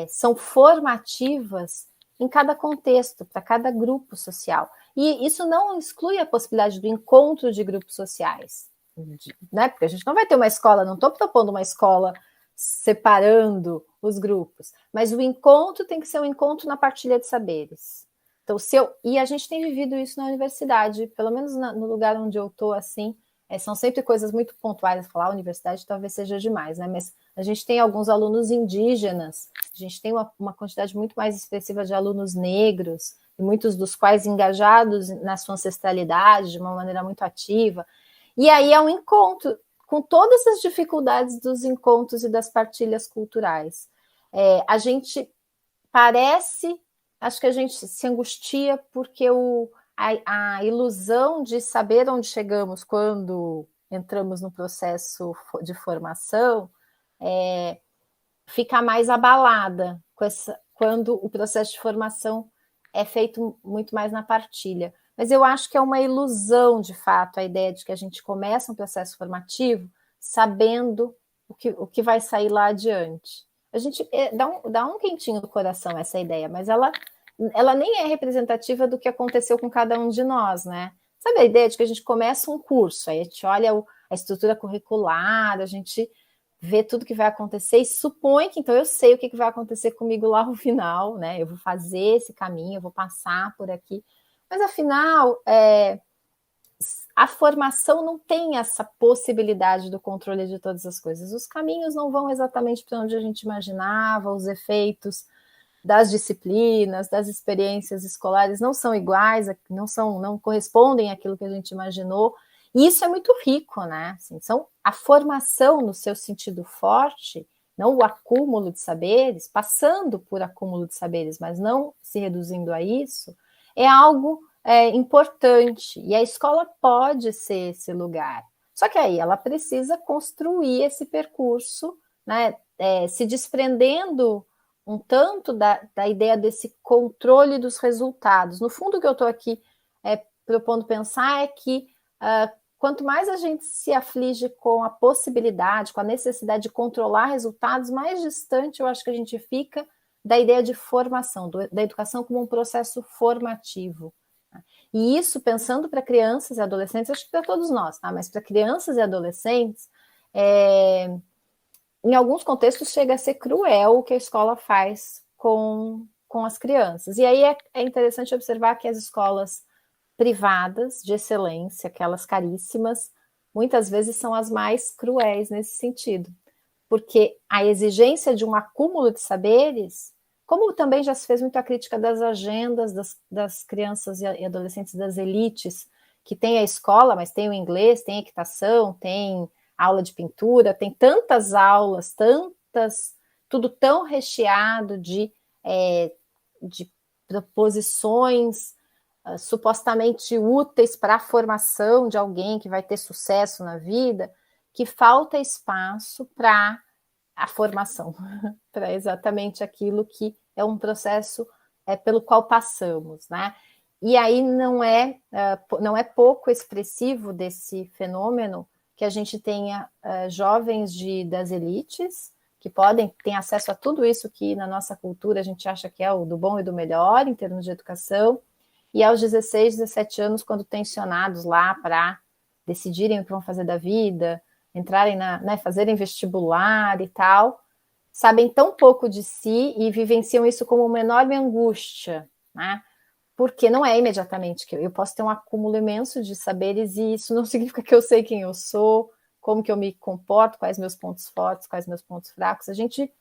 são formativas em cada contexto, para cada grupo social. E isso não exclui a possibilidade do encontro de grupos sociais, né? Porque a gente não vai ter uma escola, não estou propondo uma escola separando os grupos, mas o encontro tem que ser um encontro na partilha de saberes. Então, e a gente tem vivido isso na universidade, pelo menos no lugar onde eu estou, assim, são sempre coisas muito pontuais. Falar universidade talvez seja demais, né? Mas a gente tem alguns alunos indígenas, a gente tem uma quantidade muito mais expressiva de alunos negros, e muitos dos quais engajados na sua ancestralidade de uma maneira muito ativa. E aí é um encontro com todas as dificuldades dos encontros e das partilhas culturais. A gente acho que a gente se angustia porque a ilusão de saber onde chegamos quando entramos no processo de formação fica mais abalada quando o processo de formação é feito muito mais na partilha. Mas eu acho que é uma ilusão, de fato, a ideia de que a gente começa um processo formativo sabendo o que vai sair lá adiante. A gente dá um quentinho no coração essa ideia, mas ela nem é representativa do que aconteceu com cada um de nós, né? Sabe a ideia de que a gente começa um curso, aí a gente olha a estrutura curricular, a gente vê tudo que vai acontecer e supõe que, então, eu sei o que vai acontecer comigo lá no final, né? Eu vou fazer esse caminho, eu vou passar por aqui. Mas, afinal, a formação não tem essa possibilidade do controle de todas as coisas. Os caminhos não vão exatamente para onde a gente imaginava, os efeitos das disciplinas, das experiências escolares não são iguais, não correspondem àquilo que a gente imaginou. E isso é muito rico, né? Assim, a formação no seu sentido forte, não o acúmulo de saberes, passando por acúmulo de saberes, mas não se reduzindo a isso, é algo importante. E a escola pode ser esse lugar. Só que aí ela precisa construir esse percurso, né? Se desprendendo um tanto da ideia desse controle dos resultados. No fundo, o que eu estou aqui propondo pensar é que quanto mais a gente se aflige com a possibilidade, com a necessidade de controlar resultados, mais distante eu acho que a gente fica da ideia de formação, da educação como um processo formativo. E isso, pensando para crianças e adolescentes, acho que para todos nós, tá? Mas para crianças e adolescentes, em alguns contextos chega a ser cruel o que a escola faz com as crianças. E aí é interessante observar que as escolas privadas de excelência, aquelas caríssimas, muitas vezes são as mais cruéis nesse sentido, porque a exigência de um acúmulo de saberes, como também já se fez muita crítica das agendas das crianças e adolescentes das elites, que tem a escola, mas tem o inglês, tem a equitação, tem aula de pintura, tem tantas aulas, tudo tão recheado de proposições supostamente úteis para a formação de alguém que vai ter sucesso na vida, que falta espaço para a formação, para exatamente aquilo que é um processo pelo qual passamos, né? E aí não é pouco expressivo desse fenômeno que a gente tenha jovens das elites que têm acesso a tudo isso que na nossa cultura a gente acha que é o do bom e do melhor em termos de educação, e aos 16, 17 anos, quando tensionados lá para decidirem o que vão fazer da vida, entrarem fazerem vestibular e tal, sabem tão pouco de si e vivenciam isso como uma enorme angústia, né? Porque não é imediatamente que eu posso ter um acúmulo imenso de saberes e isso não significa que eu sei quem eu sou, como que eu me comporto, quais meus pontos fortes, quais meus pontos fracos. A gente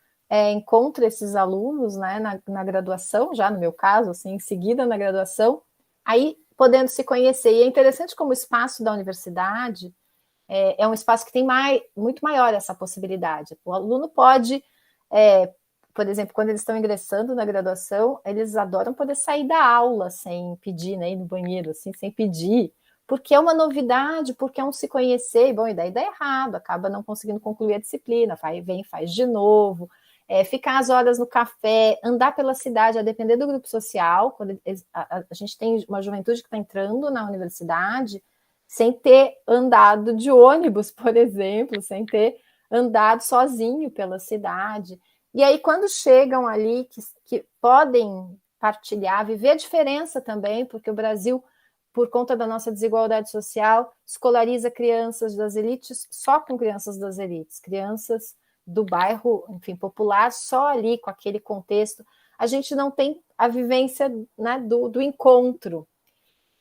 encontra esses alunos, né, na graduação, já no meu caso, assim, em seguida na graduação, aí podendo se conhecer. E é interessante como o espaço da universidade é um espaço que tem muito maior essa possibilidade. O aluno pode, por exemplo, quando eles estão ingressando na graduação, eles adoram poder sair da aula sem pedir, né, ir no banheiro, assim, sem pedir, porque é uma novidade, porque é um se conhecer, e bom, e daí dá errado, acaba não conseguindo concluir a disciplina, faz de novo, ficar as horas no café, andar pela cidade, a depender do grupo social, quando a gente tem uma juventude que está entrando na universidade, sem ter andado de ônibus, por exemplo, sem ter andado sozinho pela cidade. E aí, quando chegam ali, que podem partilhar, viver a diferença também, porque o Brasil, por conta da nossa desigualdade social, escolariza crianças das elites só com crianças das elites, crianças do bairro, enfim, popular, só ali com aquele contexto. A gente não tem a vivência, né, do encontro.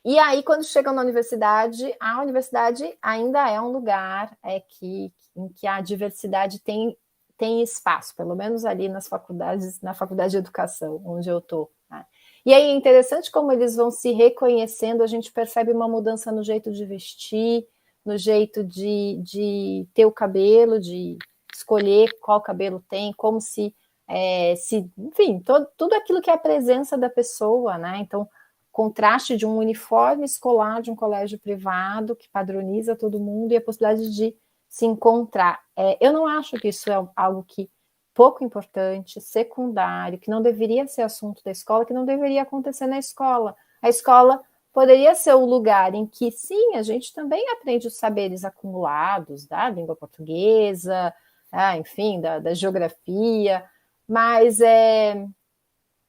E aí, quando chegam na universidade, a universidade ainda é um lugar em que a diversidade tem espaço, pelo menos ali nas faculdades, na faculdade de educação, onde eu estou. Né? E aí é interessante como eles vão se reconhecendo, a gente percebe uma mudança no jeito de vestir, no jeito de ter o cabelo, de escolher qual cabelo tem, como enfim, tudo aquilo que é a presença da pessoa, né? Então, contraste de um uniforme escolar de um colégio privado que padroniza todo mundo e a possibilidade de se encontrar. Eu não acho que isso é algo pouco importante, secundário, que não deveria ser assunto da escola, que não deveria acontecer na escola. A escola poderia ser o lugar em que, sim, a gente também aprende os saberes acumulados da língua portuguesa, enfim, da geografia, mas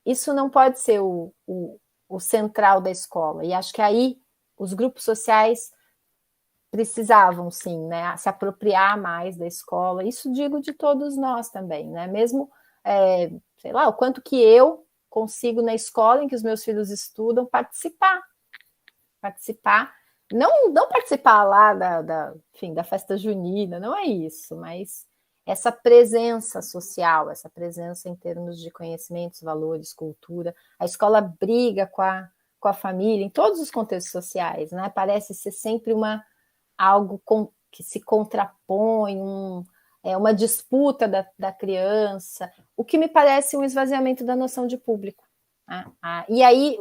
isso não pode ser o central da escola. E acho que aí os grupos sociais precisavam, sim, né, se apropriar mais da escola. Isso digo de todos nós também, né? Mesmo, sei lá, o quanto que eu consigo na escola em que os meus filhos estudam participar, não participar lá enfim, da festa junina, não é isso, mas essa presença social, essa presença em termos de conhecimentos, valores, cultura. A escola briga com a família, em todos os contextos sociais, né? Parece ser sempre algo que se contrapõe, uma disputa da criança, o que me parece um esvaziamento da noção de público. Né? E aí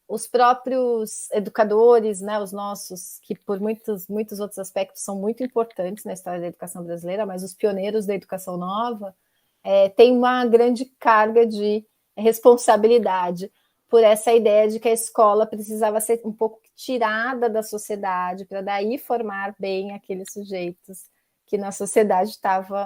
os próprios educadores, né, os nossos, que por muitos outros aspectos são muito importantes na história da educação brasileira, mas os pioneiros da educação nova, têm uma grande carga de responsabilidade por essa ideia de que a escola precisava ser um pouco tirada da sociedade para daí formar bem aqueles sujeitos que na sociedade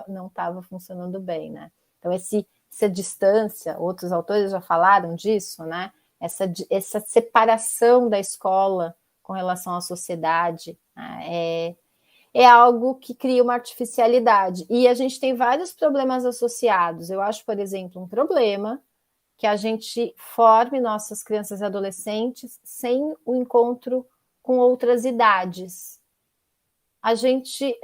não estava funcionando bem, né? Então, essa distância, outros autores já falaram disso, né? Essa separação da escola com relação à sociedade, né? É algo que cria uma artificialidade. E a gente tem vários problemas associados. Eu acho, por exemplo, um problema que a gente forme nossas crianças e adolescentes sem o encontro com outras idades. A gente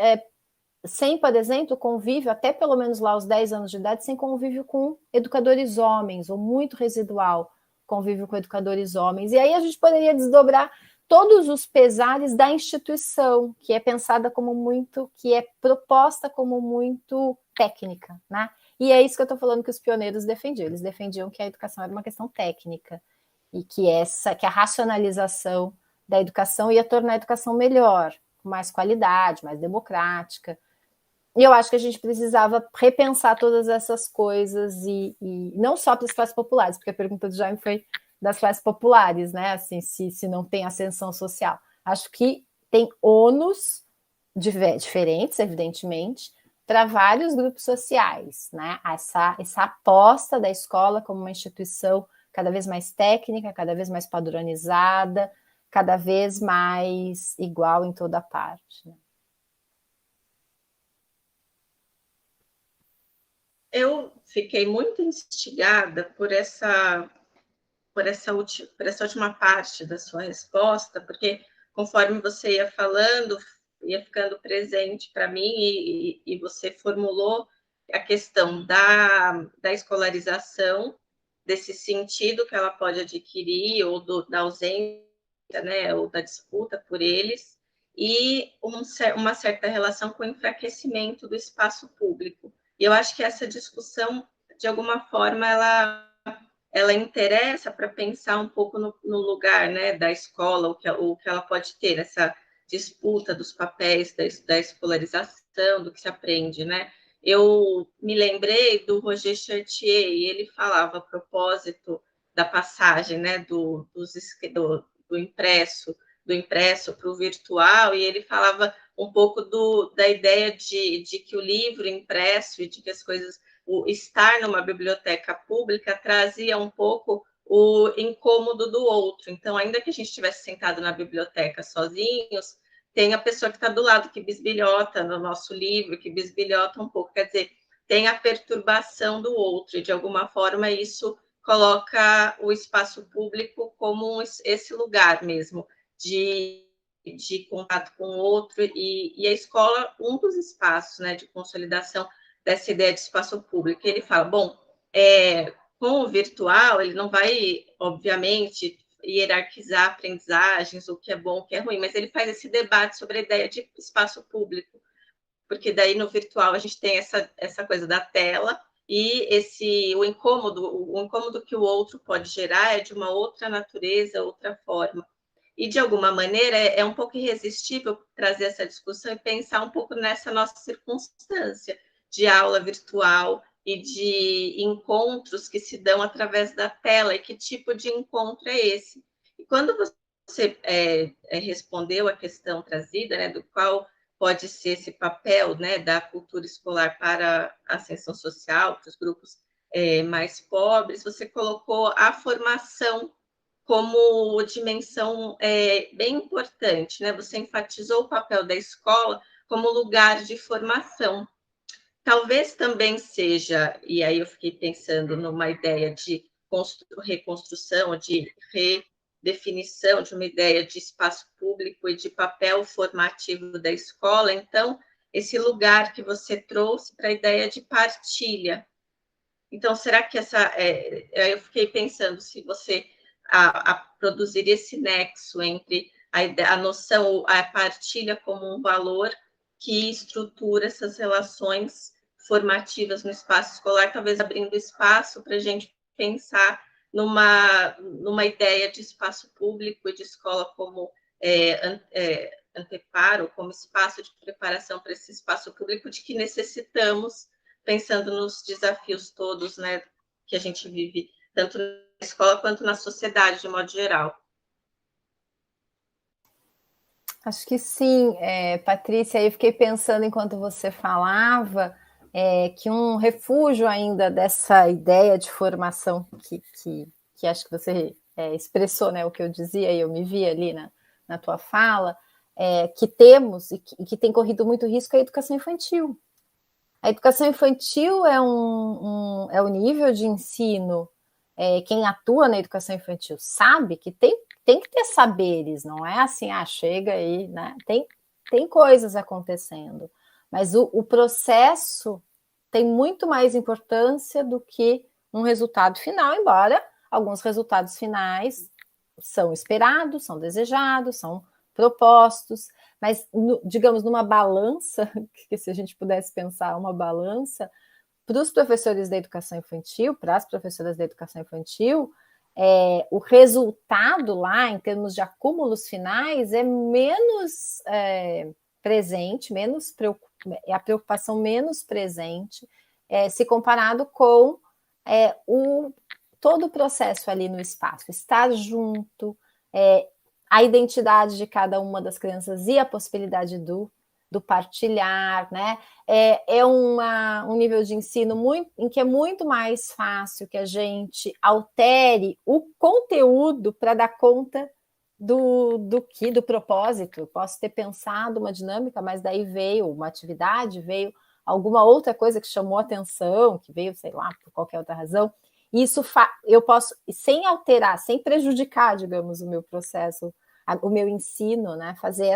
sem, por exemplo, convívio, até pelo menos lá aos 10 anos de idade, sem convívio com educadores homens, ou muito residual convívio com educadores homens. E aí a gente poderia desdobrar todos os pesares da instituição, que é pensada como muito, que é proposta como muito técnica, né? E é isso que eu estou falando que os pioneiros defendiam. Eles defendiam que a educação era uma questão técnica e que a racionalização da educação ia tornar a educação melhor, com mais qualidade, mais democrática. E eu acho que a gente precisava repensar todas essas coisas e não só para as classes populares, porque a pergunta do Jaime foi das classes populares, né? Assim, se não tem ascensão social. Acho que tem ônus diferentes, evidentemente, para vários grupos sociais, né? Essa aposta da escola como uma instituição cada vez mais técnica, cada vez mais padronizada, cada vez mais igual em toda parte, né? Eu fiquei muito instigada por essa última parte da sua resposta, porque conforme você ia falando, ia ficando presente para mim e você formulou a questão da escolarização, desse sentido que ela pode adquirir, ou da ausência, né, ou da disputa por eles, e uma certa relação com o enfraquecimento do espaço público. E eu acho que essa discussão, de alguma forma, ela interessa para pensar um pouco no lugar, né, da escola, o que ela pode ter, essa disputa dos papéis da escolarização, do que se aprende, né? Eu me lembrei do Roger Chartier, e ele falava a propósito da passagem, né, do impresso para o virtual, e ele falava um pouco da ideia de que o livro impresso e de que as coisas, o estar numa biblioteca pública trazia um pouco o incômodo do outro. Então, ainda que a gente estivesse sentado na biblioteca sozinhos, tem a pessoa que está do lado, que bisbilhota no nosso livro, que bisbilhota um pouco. Quer dizer, tem a perturbação do outro, e de alguma forma isso coloca o espaço público como esse lugar mesmo de contato com o outro, e a escola, um dos espaços, né, de consolidação dessa ideia de espaço público. Ele fala, bom, com o virtual, ele não vai, obviamente, hierarquizar aprendizagens, o que é bom, o que é ruim, mas ele faz esse debate sobre a ideia de espaço público, porque daí no virtual a gente tem essa coisa da tela, e o incômodo que o outro pode gerar é de uma outra natureza, outra forma. E, de alguma maneira, é um pouco irresistível trazer essa discussão e pensar um pouco nessa nossa circunstância de aula virtual e de encontros que se dão através da tela, e que tipo de encontro é esse. E quando você respondeu a questão trazida, né, do qual pode ser esse papel, né, da cultura escolar para a ascensão social, para os grupos mais pobres, você colocou a formação como dimensão bem importante, né? Você enfatizou o papel da escola como lugar de formação. Talvez também seja, e aí eu fiquei pensando numa ideia de reconstrução, de redefinição de uma ideia de espaço público e de papel formativo da escola. Então, esse lugar que você trouxe para a ideia de partilha. Então, será que eu fiquei pensando se você a produzir esse nexo entre a noção, a partilha como um valor que estrutura essas relações formativas no espaço escolar, talvez abrindo espaço para a gente pensar numa ideia de espaço público e de escola como anteparo, como espaço de preparação para esse espaço público de que necessitamos, pensando nos desafios todos, né, que a gente vive, tanto na escola quanto na sociedade, de modo geral. Acho que sim, Patrícia, eu fiquei pensando enquanto você falava que um refúgio ainda dessa ideia de formação que acho que você expressou, né, o que eu dizia e eu me vi ali na tua fala, que temos e que tem corrido muito risco é a educação infantil. A educação infantil é o nível de ensino, quem atua na educação infantil sabe que tem que ter saberes, não é assim, chega aí, né? Tem coisas acontecendo, mas o processo tem muito mais importância do que um resultado final, embora alguns resultados finais são esperados, são desejados, são propostos, mas, digamos, numa balança, que se a gente pudesse pensar uma balança, para os professores da educação infantil, para as professoras da educação infantil, o resultado lá, em termos de acúmulos finais, é menos presente, a preocupação menos presente, se comparado com todo o processo ali no espaço, estar junto, a identidade de cada uma das crianças e a possibilidade do partilhar, né? Um nível de ensino em que é muito mais fácil que a gente altere o conteúdo para dar conta do propósito. Eu posso ter pensado uma dinâmica, mas daí veio uma atividade, veio alguma outra coisa que chamou a atenção, que veio, sei lá, por qualquer outra razão. Isso eu posso, sem alterar, sem prejudicar, digamos, o meu processo, o meu ensino, né? Fazer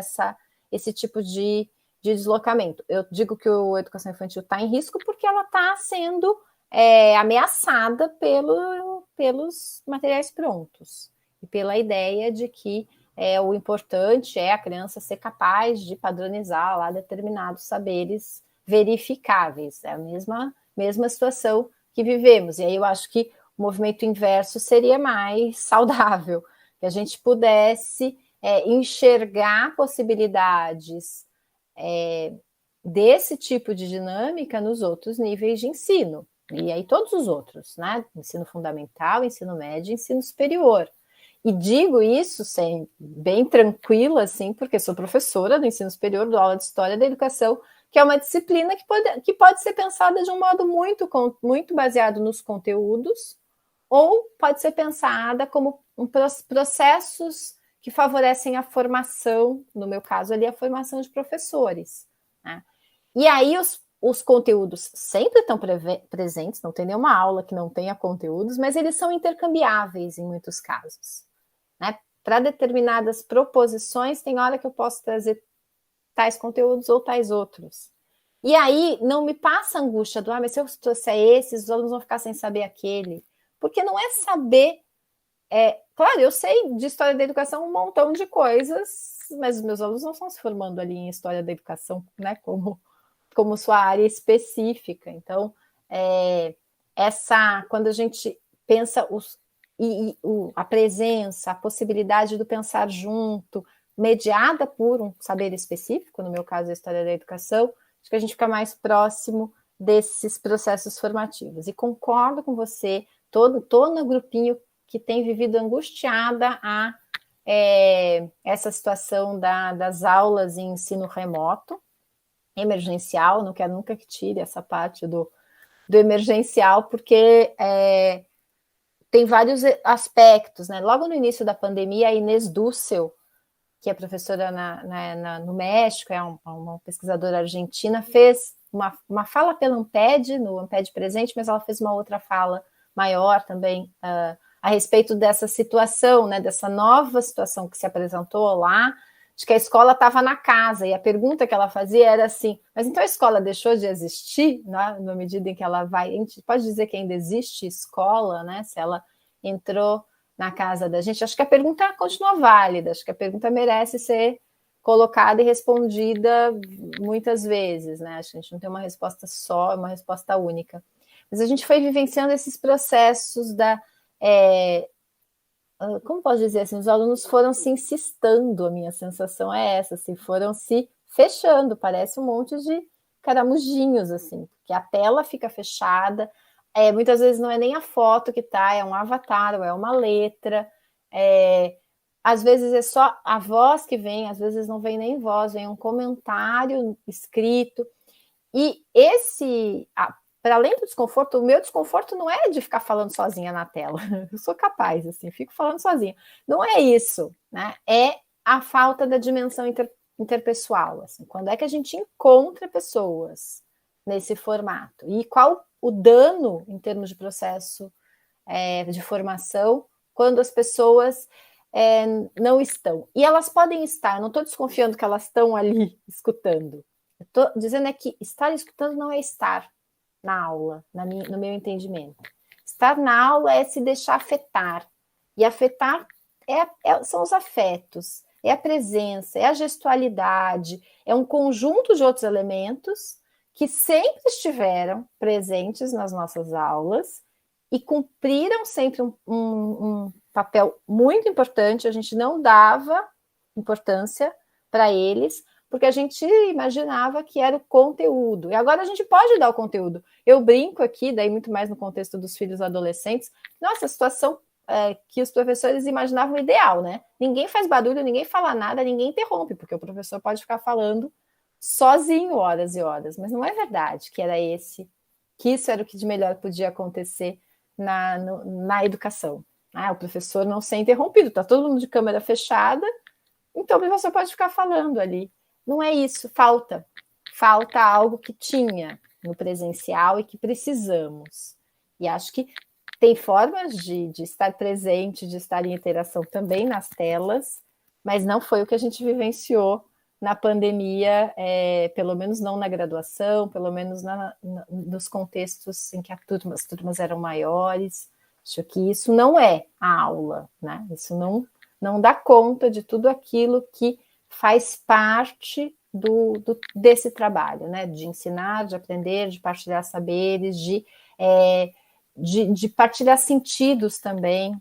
esse tipo de deslocamento. Eu digo que a educação infantil está em risco porque ela está sendo ameaçada pelos materiais prontos e pela ideia de que o importante é a criança ser capaz de padronizar lá determinados saberes verificáveis. É a mesma situação que vivemos. E aí eu acho que o movimento inverso seria mais saudável, que a gente pudesse enxergar possibilidades desse tipo de dinâmica nos outros níveis de ensino. E aí todos os outros, né? Ensino fundamental, ensino médio, ensino superior. E digo isso bem tranquila, assim, porque sou professora do ensino superior, dou aula de História da Educação, que é uma disciplina que pode ser pensada de um modo muito baseado nos conteúdos, ou pode ser pensada como processos que favorecem a formação, no meu caso ali, a formação de professores. Né? E aí os conteúdos sempre estão presentes, não tem nenhuma aula que não tenha conteúdos, mas eles são intercambiáveis em muitos casos. Né? Para determinadas proposições, tem hora que eu posso trazer tais conteúdos ou tais outros. E aí não me passa a angústia mas se eu trouxer esses, os alunos vão ficar sem saber aquele. Porque não é saber... claro, eu sei de História da Educação um montão de coisas, mas os meus alunos não estão se formando ali em História da Educação, né, como sua área específica. Então, quando a gente pensa a presença, a possibilidade do pensar junto, mediada por um saber específico, no meu caso a História da Educação, acho que a gente fica mais próximo desses processos formativos. E concordo com você, estou no grupinho que tem vivido angustiada essa situação das aulas em ensino remoto, emergencial, não quero nunca que tire essa parte do emergencial, porque tem vários aspectos, né? Logo no início da pandemia, a Inês Dussel, que é professora no México, é uma pesquisadora argentina, fez uma fala pela Amped, no Amped Presente, mas ela fez uma outra fala maior também a respeito dessa situação, né, dessa nova situação que se apresentou lá, de que a escola estava na casa, e a pergunta que ela fazia era assim, mas então a escola deixou de existir, né, na medida em que ela vai... A gente pode dizer que ainda existe escola, né, se ela entrou na casa da gente? Acho que a pergunta continua válida, acho que a pergunta merece ser colocada e respondida muitas vezes, né? Acho que a gente não tem uma resposta só, uma resposta única. Mas a gente foi vivenciando esses processos como posso dizer assim, os alunos foram se encistando, a minha sensação é essa, assim, foram se fechando, parece um monte de caramujinhos, assim, porque a tela fica fechada, muitas vezes não é nem a foto que tá, é um avatar, ou é uma letra, às vezes é só a voz que vem, às vezes não vem nem voz, vem um comentário escrito, e para além do desconforto, o meu desconforto não é de ficar falando sozinha na tela. Eu sou capaz, assim, fico falando sozinha. Não é isso, né? É a falta da dimensão interpessoal. Assim. Quando é que a gente encontra pessoas nesse formato? E qual o dano em termos de processo de formação quando as pessoas não estão? E elas podem estar, eu não estou desconfiando que elas estão ali escutando. Eu estou dizendo que estar escutando não é estar na aula, no meu entendimento. Estar na aula é se deixar afetar. E afetar são os afetos, é a presença, é a gestualidade, é um conjunto de outros elementos que sempre estiveram presentes nas nossas aulas e cumpriram sempre um papel muito importante. A gente não dava importância para eles, porque a gente imaginava que era o conteúdo. E agora a gente pode dar o conteúdo. Eu brinco aqui, daí muito mais no contexto dos filhos adolescentes, nossa, a situação que os professores imaginavam ideal, né? Ninguém faz barulho, ninguém fala nada, ninguém interrompe, porque o professor pode ficar falando sozinho horas e horas, mas não é verdade que isso era o que de melhor podia acontecer na educação. O professor não ser interrompido, está todo mundo de câmera fechada, então o professor pode ficar falando ali. Não é isso, falta algo que tinha no presencial e que precisamos. E acho que tem formas de estar presente, de estar em interação também nas telas, mas não foi o que a gente vivenciou na pandemia, pelo menos não na graduação, pelo menos nos contextos em que as turmas eram maiores. Acho que isso não é a aula, né? Isso não dá conta de tudo aquilo que faz parte desse trabalho, né? De ensinar, de aprender, de partilhar saberes, de partilhar sentidos também.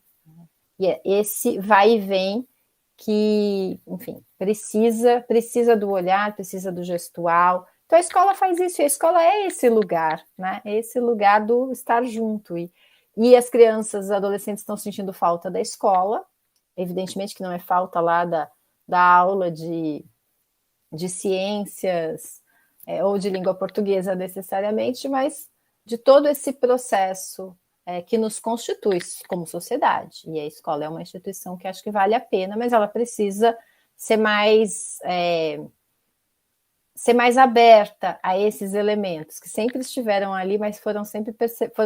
E esse vai e vem que, enfim, precisa do olhar, precisa do gestual. Então a escola faz isso, e a escola é esse lugar, né? É esse lugar do estar junto. E as crianças, os adolescentes estão sentindo falta da escola, evidentemente que não é falta lá da aula de ciências ou de língua portuguesa necessariamente, mas de todo esse processo que nos constitui como sociedade. E a escola é uma instituição que acho que vale a pena, mas ela precisa ser mais aberta a esses elementos que sempre estiveram ali, mas foram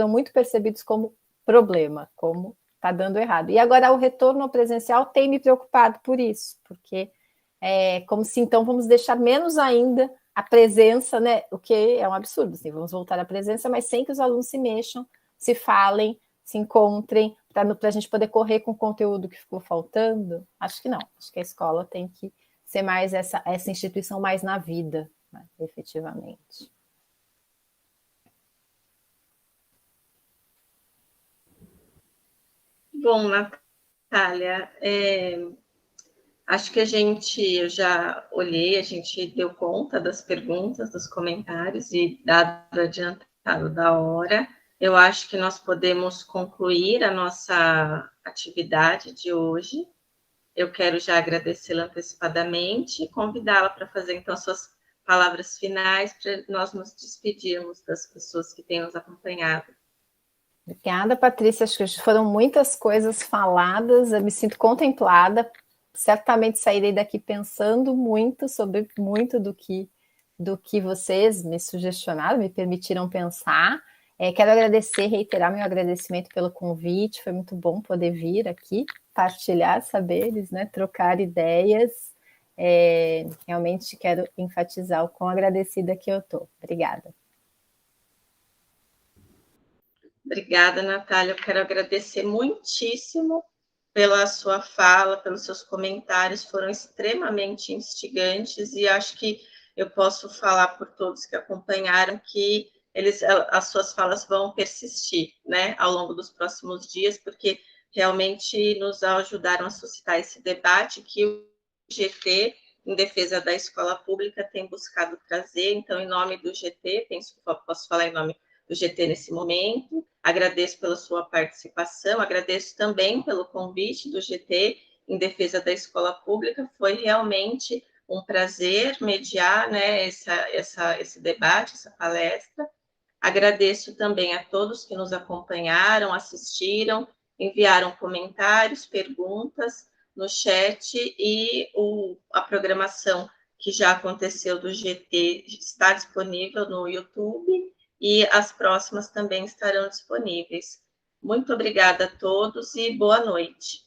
muito percebidos como problema, como está dando errado. E agora o retorno ao presencial tem me preocupado por isso, porque como se então vamos deixar menos ainda a presença, né? O que é um absurdo, assim, vamos voltar à presença, mas sem que os alunos se mexam, se falem, se encontrem, para a gente poder correr com o conteúdo que ficou faltando. Acho que não, acho que a escola tem que ser mais essa instituição mais na vida, né, efetivamente. Bom, Natália, acho que eu já olhei, a gente deu conta das perguntas, dos comentários e dado adiantado da hora, eu acho que nós podemos concluir a nossa atividade de hoje. Eu quero já agradecê-la antecipadamente e convidá-la para fazer, então, suas palavras finais, para nós nos despedirmos das pessoas que têm nos acompanhado. Obrigada, Patrícia. Acho que foram muitas coisas faladas, eu me sinto contemplada. Certamente sairei daqui pensando muito sobre muito do que vocês me sugestionaram, me permitiram pensar. Quero reiterar meu agradecimento pelo convite, foi muito bom poder vir aqui, partilhar saberes, né, trocar ideias. Realmente quero enfatizar o quão agradecida que eu estou. Obrigada. Obrigada, Natália. Eu quero agradecer muitíssimo pela sua fala, pelos seus comentários, foram extremamente instigantes e acho que eu posso falar por todos que acompanharam que as suas falas vão persistir, né, ao longo dos próximos dias, porque realmente nos ajudaram a suscitar esse debate que o GT, em defesa da escola pública, tem buscado trazer. Então, em nome do GT, penso que posso falar em nome do GT nesse momento. Agradeço pela sua participação, agradeço também pelo convite do GT em defesa da escola pública. Foi realmente um prazer mediar, né, esse debate, essa palestra. Agradeço também a todos que nos acompanharam, assistiram, enviaram comentários, perguntas no chat e a programação que já aconteceu do GT está disponível no YouTube e as próximas também estarão disponíveis. Muito obrigada a todos e boa noite.